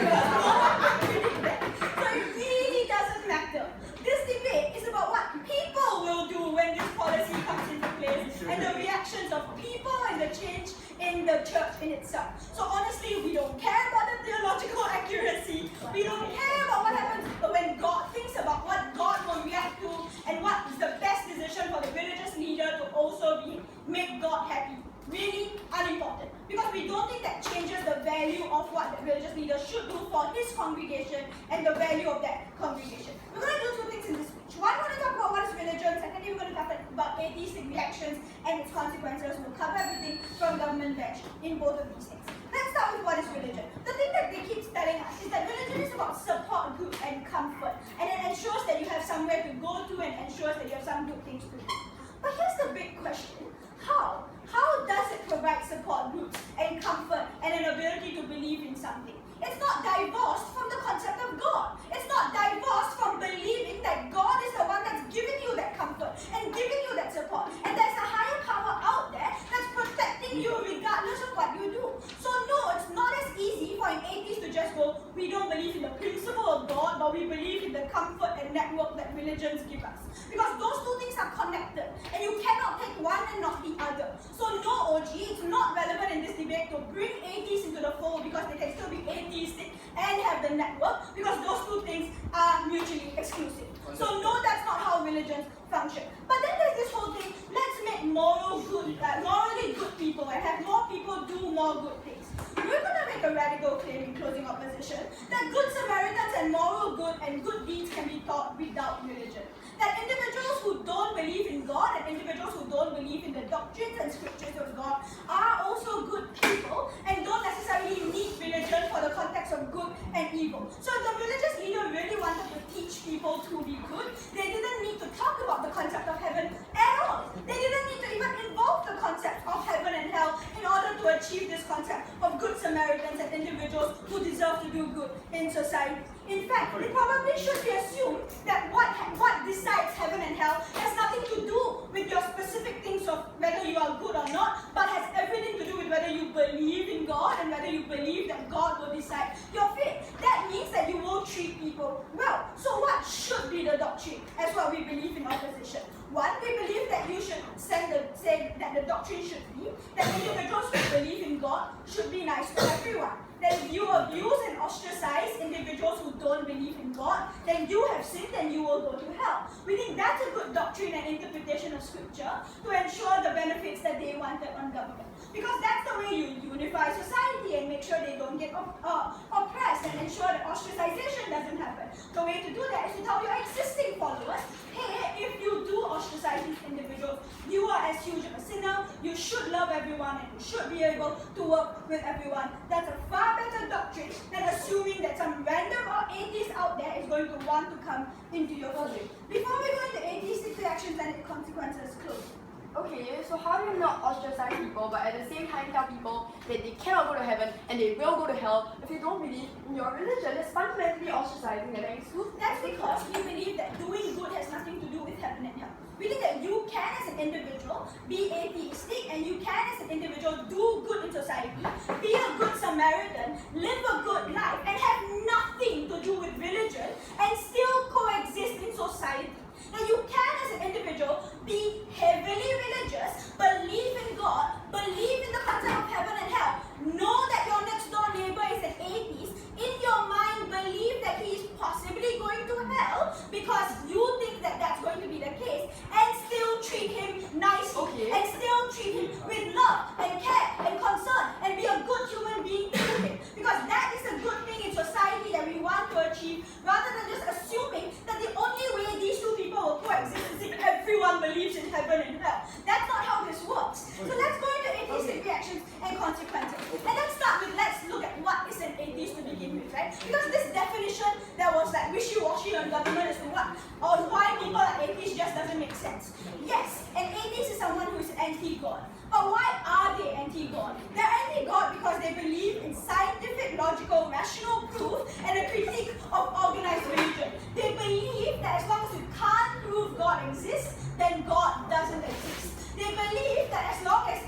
So it really doesn't matter. This debate is about what people will do when this policy comes into place and the reactions of people and the change in the church in itself. So honestly, we don't care about the theological accuracy. We don't care about what happens, but when God thinks about what God will react to and what is the best decision for the religious leader to also make God happy. Really unimportant, because we don't think that changes the value of what the religious leader should do for his congregation and the value of that congregation. We're going to do two things in this speech. One, we're going to talk about what is religion. Secondly, we're going to reactions and its consequences. We'll cover everything from government bench in both of these things. Let's start with what is religion. The thing that they keep telling us is that religion is about support, good, and comfort, and it ensures that you have somewhere to go to and ensures that you have some good things to do. But here's the big question. How? How does it provide support, roots, and comfort, and an ability to believe in something? It's not divorced from the concept of God. It's not divorced from believing that God is the one that's giving you that comfort and giving you that support. And there's a higher power out there that's protecting you regardless of what you do. So no, it's not as easy for an atheist to just go, we don't believe in the principle of God, but we believe in the comfort and network that religions give us. Because those two things are connected, and you cannot take one and not the other. So no, OG, it's not relevant in this debate to bring atheists into the fold because they can still be atheistic and have the network, because those two things are mutually exclusive. So no, that's not how religions function. But then there's this whole thing, let's make morally good people and have more people do more good things. We're going to make a radical claim in closing opposition that good Samaritans and moral good and good deeds can be taught without religion. That individuals who don't believe in God and individuals who don't believe in the doctrines and scriptures of God are also good people and don't necessarily need religion for the context of good and evil. So if the religious leader really wanted to teach people to be good, they didn't need to talk about the concept of heaven at all. They didn't need to even involve the concept of heaven and hell in order to achieve this concept of good Samaritans and individuals who deserve to do good in society. In fact, it probably should be assumed that what decides heaven and hell has nothing to do with your specific things of whether you are good or not, but has everything to do with whether you believe in God and whether you believe that God will decide your fate. That means that you will treat people well. So what should be the doctrine as what we believe in opposition? One, we believe that you should say that the doctrine should be that individuals who believe in God should be nice to everyone. That if you abuse and ostracize individuals who don't believe in God, then you have sinned and you will go to hell. We think that's a good doctrine and interpretation of scripture to ensure the benefits that they wanted on government. Because that's the way you unify society and make sure they don't get oppressed and ensure that ostracization doesn't happen. The way to do that is to tell your existing followers, hey, if you do ostracize these individuals, you are as huge of a sinner, you should love everyone and you should be able to work with everyone. That's a far better doctrine than assuming that some random atheist out there is going to want to come into your fold. Before we go into atheistic reactions and its consequences, close. Okay, so how do you not ostracize people but at the same time tell people that they cannot go to heaven and they will go to hell if you don't believe in your religion? That's fundamentally ostracizing and exclusive. That's because we believe that doing good has nothing to do with heaven and hell. We think that you can as an individual be atheistic and you can as an individual do good in society, be a good Samaritan, live a good life and have nothing to do with religion and still coexist in society. Now you can as an individual be heavily religious, believe in God, believe in the concept of heaven and hell, know that your next door neighbor is an atheist, in your mind believe that he is possibly going to hell because you think that that's going to be the case, and still treat him nicely, and still treat him with love and care and concern and be a good human being to him, because that is a good thing in society that we want to achieve, rather than just assuming that the only way these two people will coexist is if everyone believes in heaven and hell. That's not how this works. So let's go into atheistic reactions and consequences. And let's look at what is an atheist to begin with, right? Because this definition that was like wishy-washy on government as to what or why people are atheists just doesn't make sense. Yes, an atheist is someone who is anti-God. But why are they anti-God? They're anti-God because they believe in scientific, logical, rational proof and a critique of organized religion. They believe that as long as you can't prove God exists, then God doesn't exist. They believe that as long as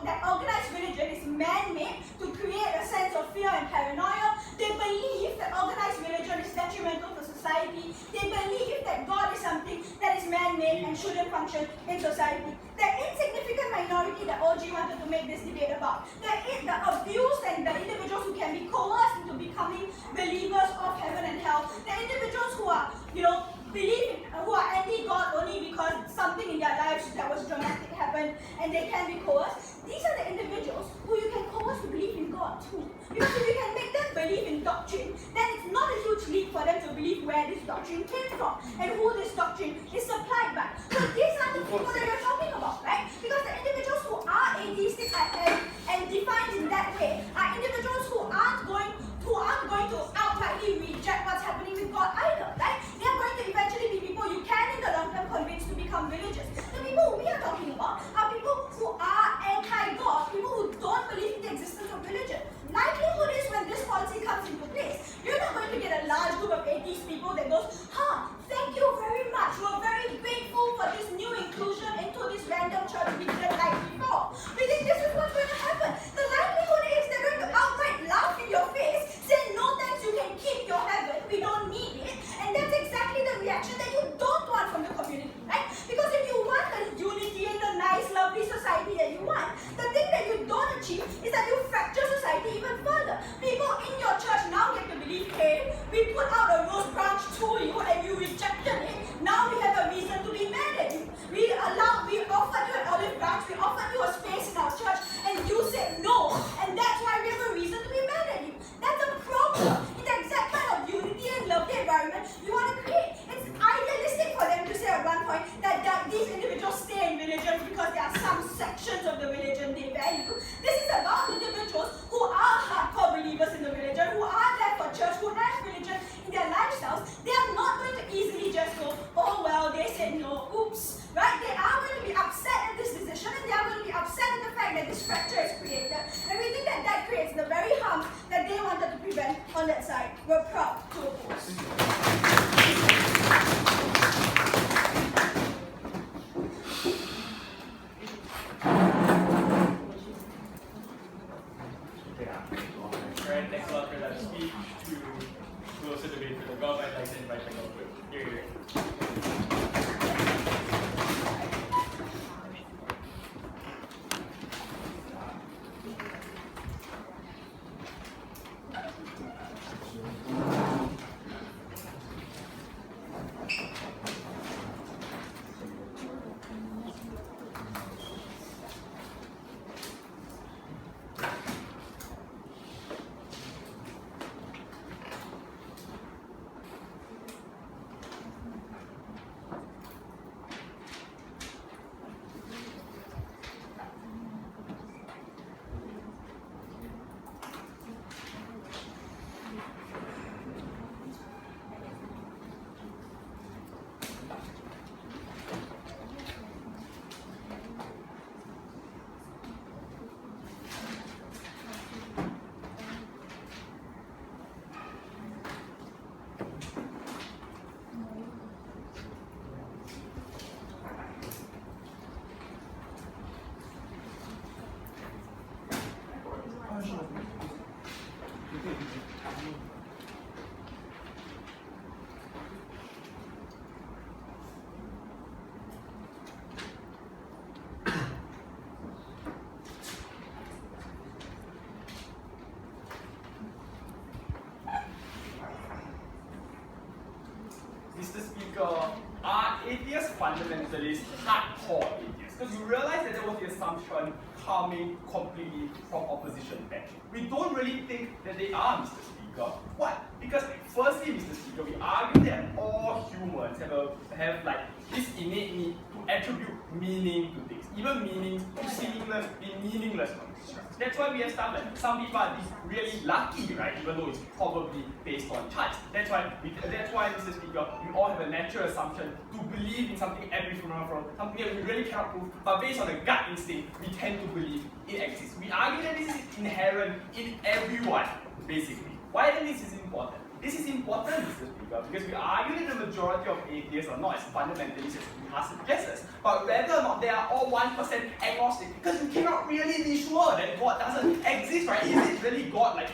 that organized religion is man-made to create a sense of fear and paranoia, they believe that organized religion is detrimental to society. They believe that God is something that is man-made and shouldn't function in society. The insignificant minority that OG wanted to make this debate about, the abused and the individuals who can be coerced into becoming believers of heaven and hell, the individuals who are, who are anti-God only because something in their lives that was dramatic happened and they can be coerced. These are the individuals who you can coerce to believe in God too. Because if you can make them believe in doctrine, then it's not a huge leap for them to believe where this doctrine came from and who this doctrine is supplied by. So these are the people that you're talking about, right? right? They are going to be upset at this decision, and they are going to be upset at the fact that this fracture is created. And we think that that creates the very harm that they wanted to prevent on that side. We're proud to oppose. Alright, thanks a lot for that speech. To close the debate for the gov, I'd like to invite the gov to here. Mr. Speaker, are atheists fundamentalists hardcore atheists? Because you realize that there was the assumption coming completely from opposition bench. We don't really think that they are, Mr. Speaker. Why? Because firstly, Mr. Speaker, we argue that all humans have like this innate need to attribute meaning to things. Even meanings to seamless, be meaningless constructs. That's why we have stuff like some people are really lucky, right? Even though it's probably based on chance. That's why, Mr. Speaker, we all have a natural assumption to believe in something ephemeral, something that we really cannot prove, but based on a gut instinct, we tend to believe it exists. We argue that this is inherent in everyone, basically. Why then this is important? This is important, Mr. Speaker, because we argue that the majority of atheists are not as fundamentalists as Viha suggests, but whether or not they are all 1% agnostic, because you cannot really be sure that God doesn't exist, right? Is it really God, like,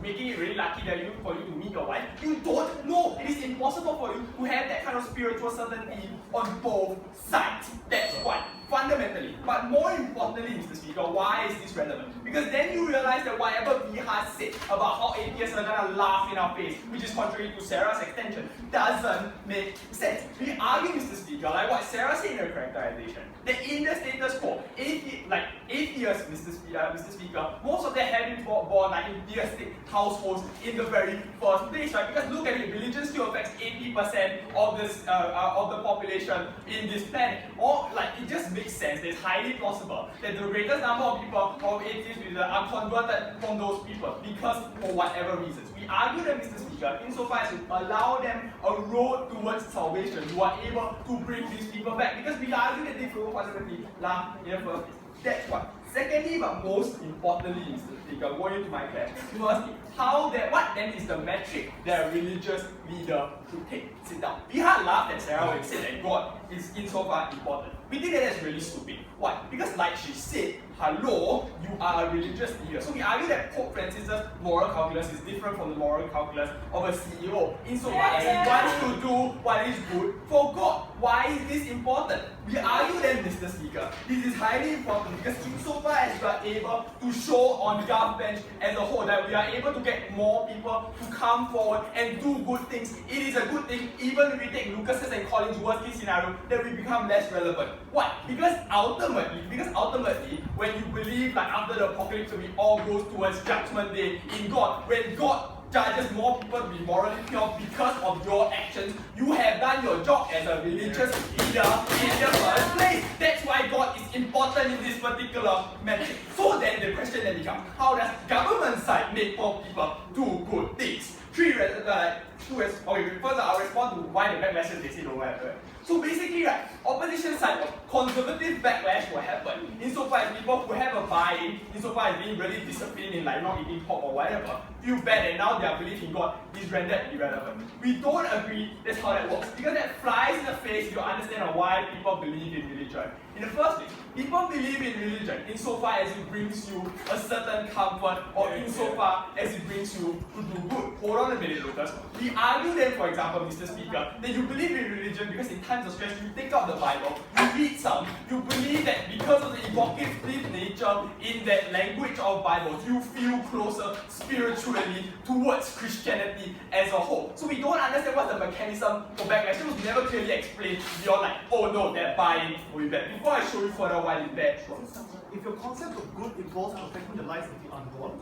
making it really lucky that for you to meet your wife? You don't know. It is impossible for you to have that kind of spiritual certainty on both sides. That's one. Fundamentally, but more importantly, Mr. Speaker, why is this relevant? Because then you realize that whatever Viha said about how atheists are gonna laugh in our face, which is contrary to Sarah's extension, doesn't make sense. We argue, Mr. Speaker, like what Sarah said in her characterization, that in the status quo, atheists, Mr. Speaker, most of them have been born like in theistic households in the very first place, right? Because look at it, religion still affects 80% of this of the population in this planet. Or like it just makes sense that it's highly plausible that the greatest number of people of atheists are converted from those people because for whatever reasons. We argue that, Mr. Speaker, insofar as to allow them a road towards salvation, you are able to bring these people back because we argue that they will fundamentally laugh in the first place. That's one. Secondly, but most importantly, Mr. Speaker, going into my class, firstly, what then is the metric that a religious leader should take? Sit down. Viha laughed at Sarah when he said that God is insofar important. We think that that's really stupid. Why? Because like she said, hello, you are a religious leader. So we argue that Pope Francis's moral calculus is different from the moral calculus of a CEO. Insofar as he wants to do what is good for God. Why is this important? We argue then, Mr. Speaker, this is highly important because insofar as we are able to show on the gov bench as a whole that we are able to get more people to come forward and do good things, it is a good thing even if we take Lucas's and Colin's worst case scenario that we become less relevant. Why? Because ultimately, when you believe like after the apocalypse we all goes towards judgment day in God, when God judges more people to be morally pure because of your actions, you have done your job as a religious leader in the first place. That's why God is important in this particular metric. So then the question then becomes, how does government side make poor people do good things? first I'll respond to why the backlashes they say don't happen. So basically, right, opposition side of conservative backlash will happen insofar as people who have a buy-in, insofar as being really disciplined in like not eating pork or whatever, feel bad and now their belief in God is rendered irrelevant. We don't agree that's how that works, because that flies in the face if you understand of why people believe in religion. In the first place, people believe in religion insofar as it brings you a certain comfort or insofar as it brings you to do good. Hold on a minute, Lucas. We argue then, for example, Mr. Speaker, that you believe in religion because in times of stress you take out the Bible, you read some, you believe that because of the evocative nature in that language of Bibles, you feel closer spiritually towards Christianity as a whole. So we don't understand what's the mechanism for backlash. It was never clearly explained beyond like, oh no, that buy-in will be bad. Before I show you further why it's bad. If your concept of good involves protecting the lives of the unborn,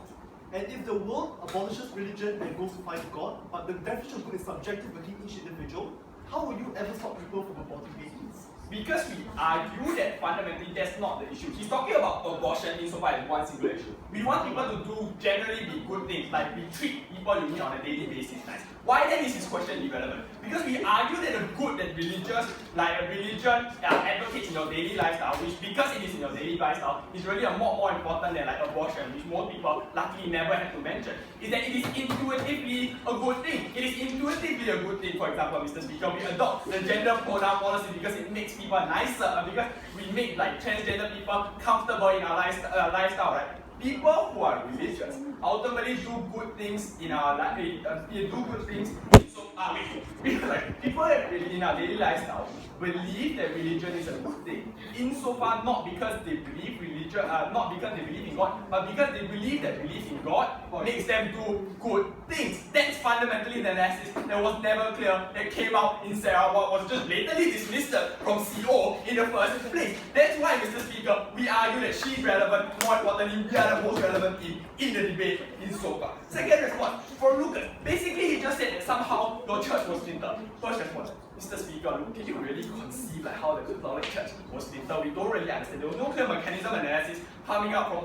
and if the world abolishes religion and goes to find God, but the definition of good is subjective within each individual, how will you ever stop people from aborting babies? Because we argue that fundamentally that's not the issue. He's talking about abortion insofar as one singular issue. We want people to do generally be good things, like we treat people you meet on a daily basis nice. Why then is his question irrelevant? Because we argue that the good that religious, like a religion advocates in your daily lifestyle, which because it is in your daily lifestyle, is really a more important than like abortion, which most people luckily never have to mention, is that it is intuitively a good thing. It is intuitively a good thing. For example, Mr. Speaker, we adopt the gender pronoun policy because it makes people nicer, because we make like transgender people comfortable in our lifestyle, right? People who are religious ultimately do good things in our life. Do good things. People in our daily lifestyle believe that religion is a good thing, insofar not because they believe religion, not because they believe in God, but because they believe that belief in God makes them do good things. That's fundamentally the analysis that was never clear, that came out in Sarah, what was just blatantly dismissed from CO in the first place. That's why, Mr. Speaker, we argue that she's relevant. More importantly, we are the most relevant in the debate in so far. Second response, for Lucas, basically he just said that somehow your church was splintered. First response, Mr. Speaker, can you really conceive like how the Catholic Church was splintered? We don't really understand. There was no clear mechanism analysis coming up from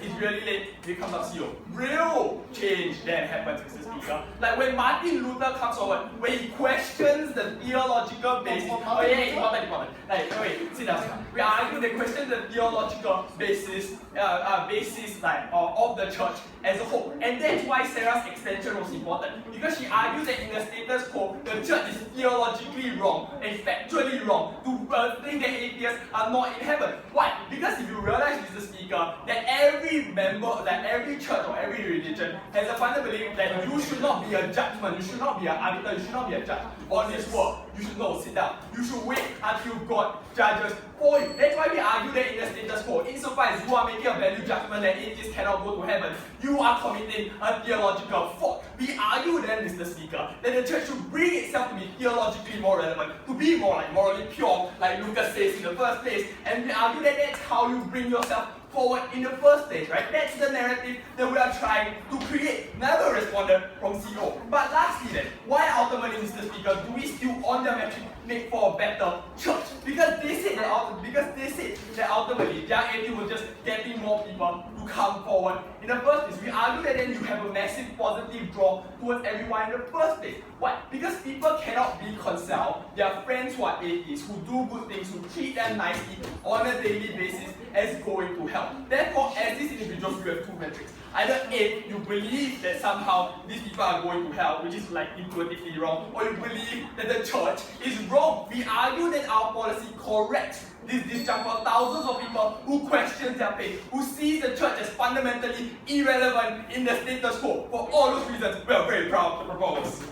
it's really late, it comes up CEO. Real change then happens, Mr. Speaker. Like when Martin Luther comes forward, when he questions the theological basis. Oh yeah, important. Like, wait, sit down. We argue they question the theological basis of the church as a whole. And that's why Sarah's extension was important. Because she argues that in the status quo, the church is theologically wrong and factually wrong to think that atheists are not in heaven. Why? Because if you realize, Mr. Speaker, that every member, that every church or every religion has a fundamental belief that you should not be a judgment, you should not be an arbiter, you should not be a judge on this world. You should not sit down. You should wait until God judges for you. That's why we argue that in the status quo, insofar as you are making a value judgment that atheists cannot go to heaven, you are committing a theological fault. We argue then, Mr. Speaker, that the church should bring itself to be theologically more relevant, to be more like morally pure, like Lucas says in the first place. And we argue that that's how you bring yourself forward in the first place, right? That's the narrative that we are trying to create. Never responded from CO. But lastly then, why ultimately, Mr. Speaker, do we still on the metric make for a better church? Because they said that ultimately their aim was just getting more people to come forward in the first place. We argue that then you have a massive positive draw towards everyone in the first place. Why? Because people cannot reconcile their friends who are atheists, who do good things, who treat them nicely on a daily basis as going to hell. Therefore, as these individuals, you have two metrics. Either A, you believe that somehow these people are going to hell, which is like intuitively wrong, or you believe that the church is wrong. We argue that our policy corrects this disjunct for thousands of people who question their faith, who sees the church as fundamentally irrelevant in the status quo. For all those reasons, we are very proud to propose.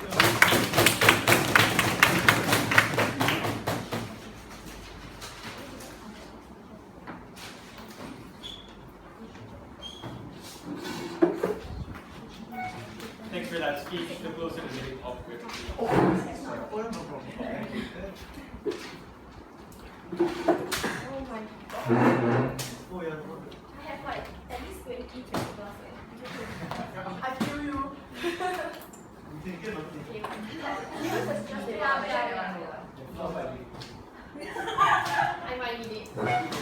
Thanks for that speech. The closer to the off grid. Oh, no problem. Oh my god. Oh yeah, I have like at least 20 principles. I feel you. I might need it. Ayo,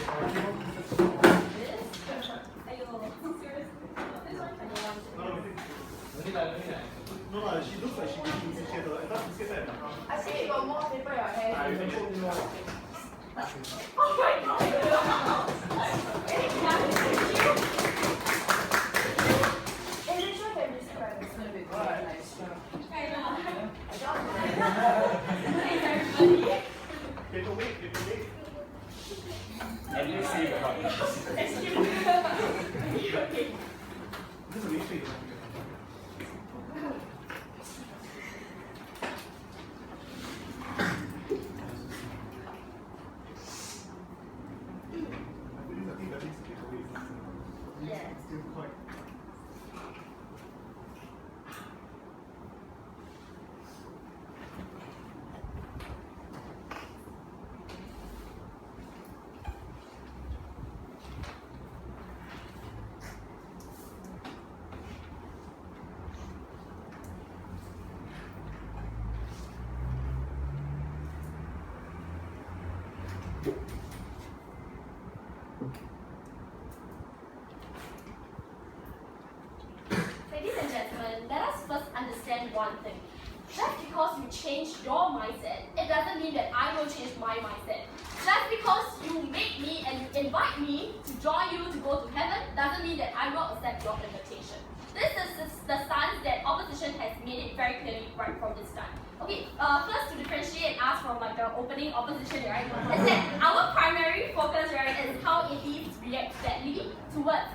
serious. This one. I don't want to. No, she looks like she's getting insecure though. I thought she's getting I think you got more paper in your hand. I think Oh my god! Elytra can be square. paperweight. and you see the one. Excuse me. Okay. This is really straight. Yes. Still quite. Ladies and gentlemen, let us first understand one thing. Just because you change your mindset, it doesn't mean that I will change my mindset. Just because you make me and invite me to join you to go to heaven, doesn't mean that I will accept your invitation. This is the stance that opposition has made it very clearly right from the start. Okay, first to differentiate us from like the opening opposition, right, is that our primary focus, right, is how atheists react badly towards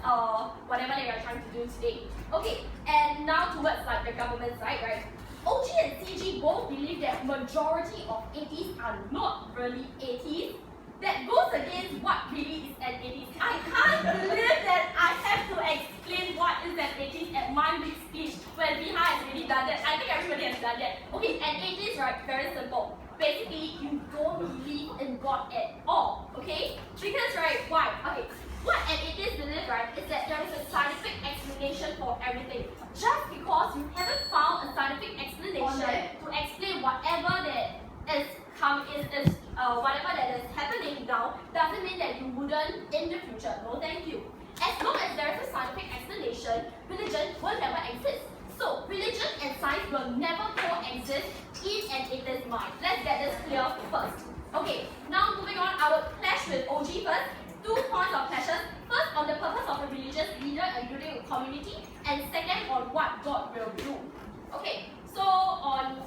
whatever they are trying to do today. Okay, and now towards like the government side, right? OG and CG both believe that majority of atheists are not really atheists. That goes against what really is an atheist. I can't believe that I have to explain what is an atheist at my big speech when Viha has already done that. I think everybody has done that. Okay, an atheist, right, very simple. Basically, you don't believe in God at all, okay? Because, right, why? Okay, what an atheist believes, right, is that there is a scientific explanation for everything. Just because you haven't found a scientific explanation to explain whatever that is whatever that is happening now, doesn't mean that you wouldn't in the future. No, thank you. As long as there is a scientific explanation, religion will never exist. So, religion and science will never coexist in an atheist mind. Let's get this clear first. Okay, now moving on, I will clash with OG first. 2 points of clashes. First, on the purpose of a religious leader and building a community, and second, on what God will do. Okay, so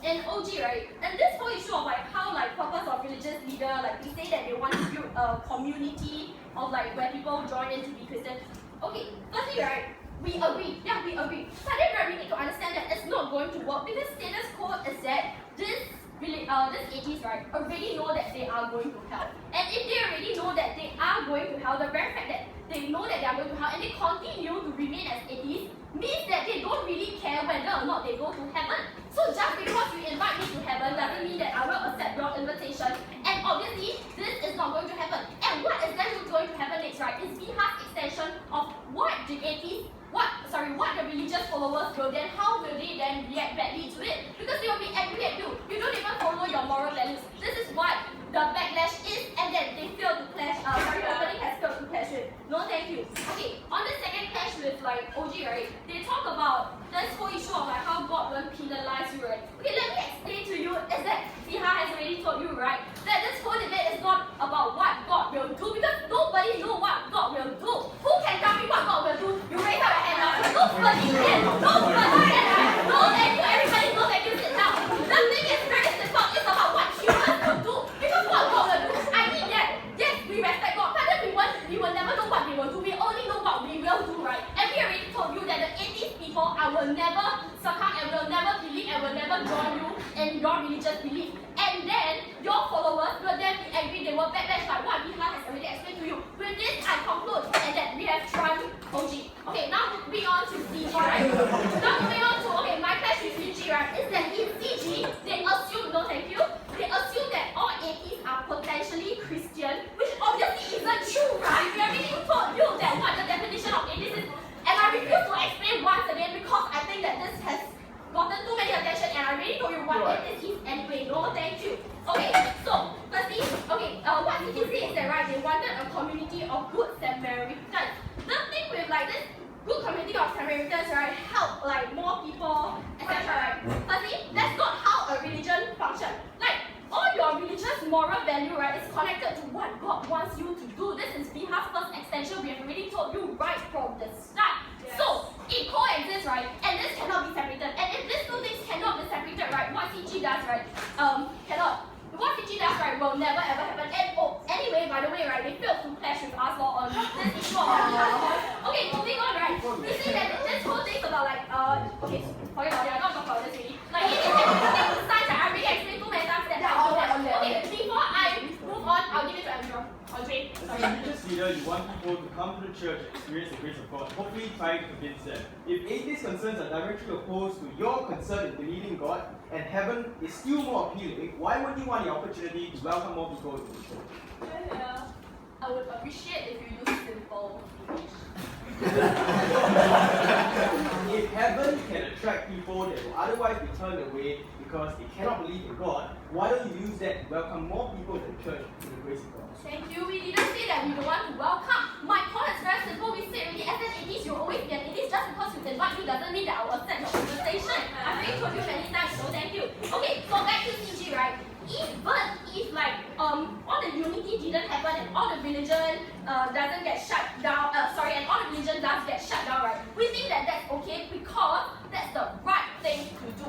in OG, right, and this whole issue of like how like purpose of religious leader, like we say that they want to build a community of like where people join in to be Christian. Okay, firstly, right, we agree. Yeah, we agree. But then right, we need to understand that it's not going to work because status quo is that this atheists, right, already know that they are going to hell. And if they already know that they are going to hell, the very fact that they know that they are going to hell and they continue to remain as atheists means that they don't really care whether or not they go to heaven. So just because you invite me to heaven doesn't mean that I will accept your invitation. And obviously, this is not going to happen. And what is then going to happen next, right, is Viha's extension of what the atheists, what the religious followers will then, how will they then react badly to it? Because they will be angry at you. You don't even follow your moral values. This is what the backlash is, and then they fail to clash, the opening has failed to clash with. No, thank you. Okay, on the second clash with like OG, right, they talk about this whole issue of like how God will penalize you, right? Okay, let me explain to you, is that Viha has already told you, right, that this whole debate is not about what God will do, because nobody knows what God will do. Who can tell me what God will do? You raise up your hand now. Nobody can. Nobody can. No, thank you. Everybody knows that you sit down. The thing is very simple. It's about what humans will do. Because what God will do, I mean that, yes, we respect God, but then we will never know what they will do. We only know what we will do, right? And we already told you that the atheist people, I will never succumb and will never believe and will never join you in your religious belief. And then your followers will then be angry. They will backlash like what Viha has already explained to you. With this, I conclude and that we have tried OG. Okay, now moving on to CG, right? Now moving on to, okay, my clash with CG, right, is that in CG, they assume, no thank you, they assume that all atheists are potentially Christian, which obviously isn't true, right? We already told you that what the definition of atheist is, and I refuse to explain once again because I think that this has gotten too many attention and I already told you what atheist is anyway. No, thank you. Okay, so firstly, okay, what CG say is that, right, they wanted a community of good Samaritans. The thing with like this good community of Samaritans, right, help like more people, etc. Right? Firstly, that's not how a religion functions. Like, all your religious moral value, right, is connected to what God wants you to do. This is Viha's first extension. We have already told you right from the start. Yes. So, it coexists, right, and this cannot be separated. And if these two things cannot be separated, right, what CG does, right, what CG does, right, will never ever happen. And anyway, by the way, right, they failed to clash with us on this issue of okay, moving on, right. You see that this whole thing about like, okay, forget about it, I'm not talking about this really. Like, it is science, I already explained too many times that okay, before I move on, I'll give it to Andrew. Andre, as a religious leader, you want people to come to the church and experience the grace of God, hopefully try to convince them. If atheist concerns are directly opposed to your concern in believing God, and heaven is still more appealing, why would you want the opportunity to welcome more people to the church? Yeah, I would appreciate if you use simple English. If heaven can attract people that will otherwise be turned away because they cannot believe in God, why don't you use that to welcome more people to the church in the grace of God? Thank you. We didn't say that we don't want to welcome. My point is very simple. We say already, as an atheist, you'll always be an atheist. Just because you invite you doesn't mean that I will accept your conversation. I've already told you many times, so thank you. Okay, so back to CG, right? Even if like all the unity didn't happen and all the religion doesn't get shut down, and all the religion does get shut down, right? We think that that's okay because that's the right thing to do.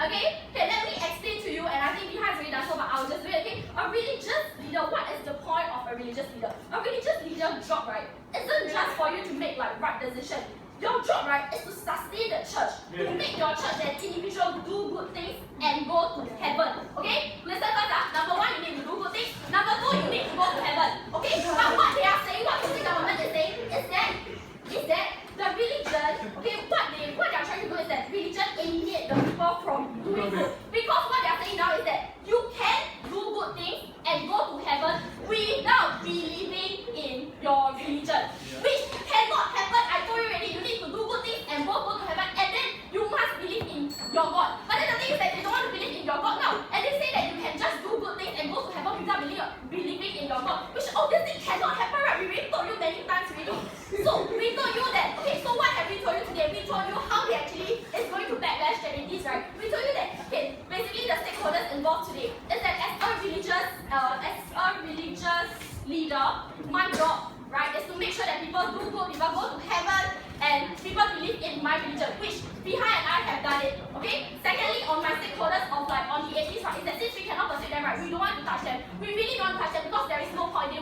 Okay, let me explain to you, and I think Viha has already done so, but I'll just do it. Okay, a religious leader. What is the point of a religious leader? A religious leader job, right, isn't just for you to make like right decisions. Your job, right, is to sustain the church, to make your church and individual do good things and go to heaven. Okay? Listen first, number one, you need to do good things. Number two, you need to go to heaven. Okay? But what they are saying, what the government is saying, is that the religion, okay, what they are trying to do is that religion alienate the people from doing good. Because what they are saying now is that you can do good things and go to heaven without believing in your religion. Which cannot happen. I told you already, you need to do good things and both go to heaven, and then you must believe in your God. But then the thing is that they don't want to believe in your God now. And they say that you can just do good things and go to heaven without believing in your God. Which obviously cannot happen, right? We already told you many times already. So we told you that, okay, so what have we told you today? We told you how they actually is going to backlash charities, right? We told you that, okay, basically the stakeholders involved today is that as a religious leader, my job, right, is to make sure that people do good, people go to heaven, and people believe in my religion, which Viha and I have done it. Okay? Secondly, on my stakeholders of like on the atheists, right, is that since we cannot persuade them, right, we don't want to touch them. We really don't want to touch them because there is no point. They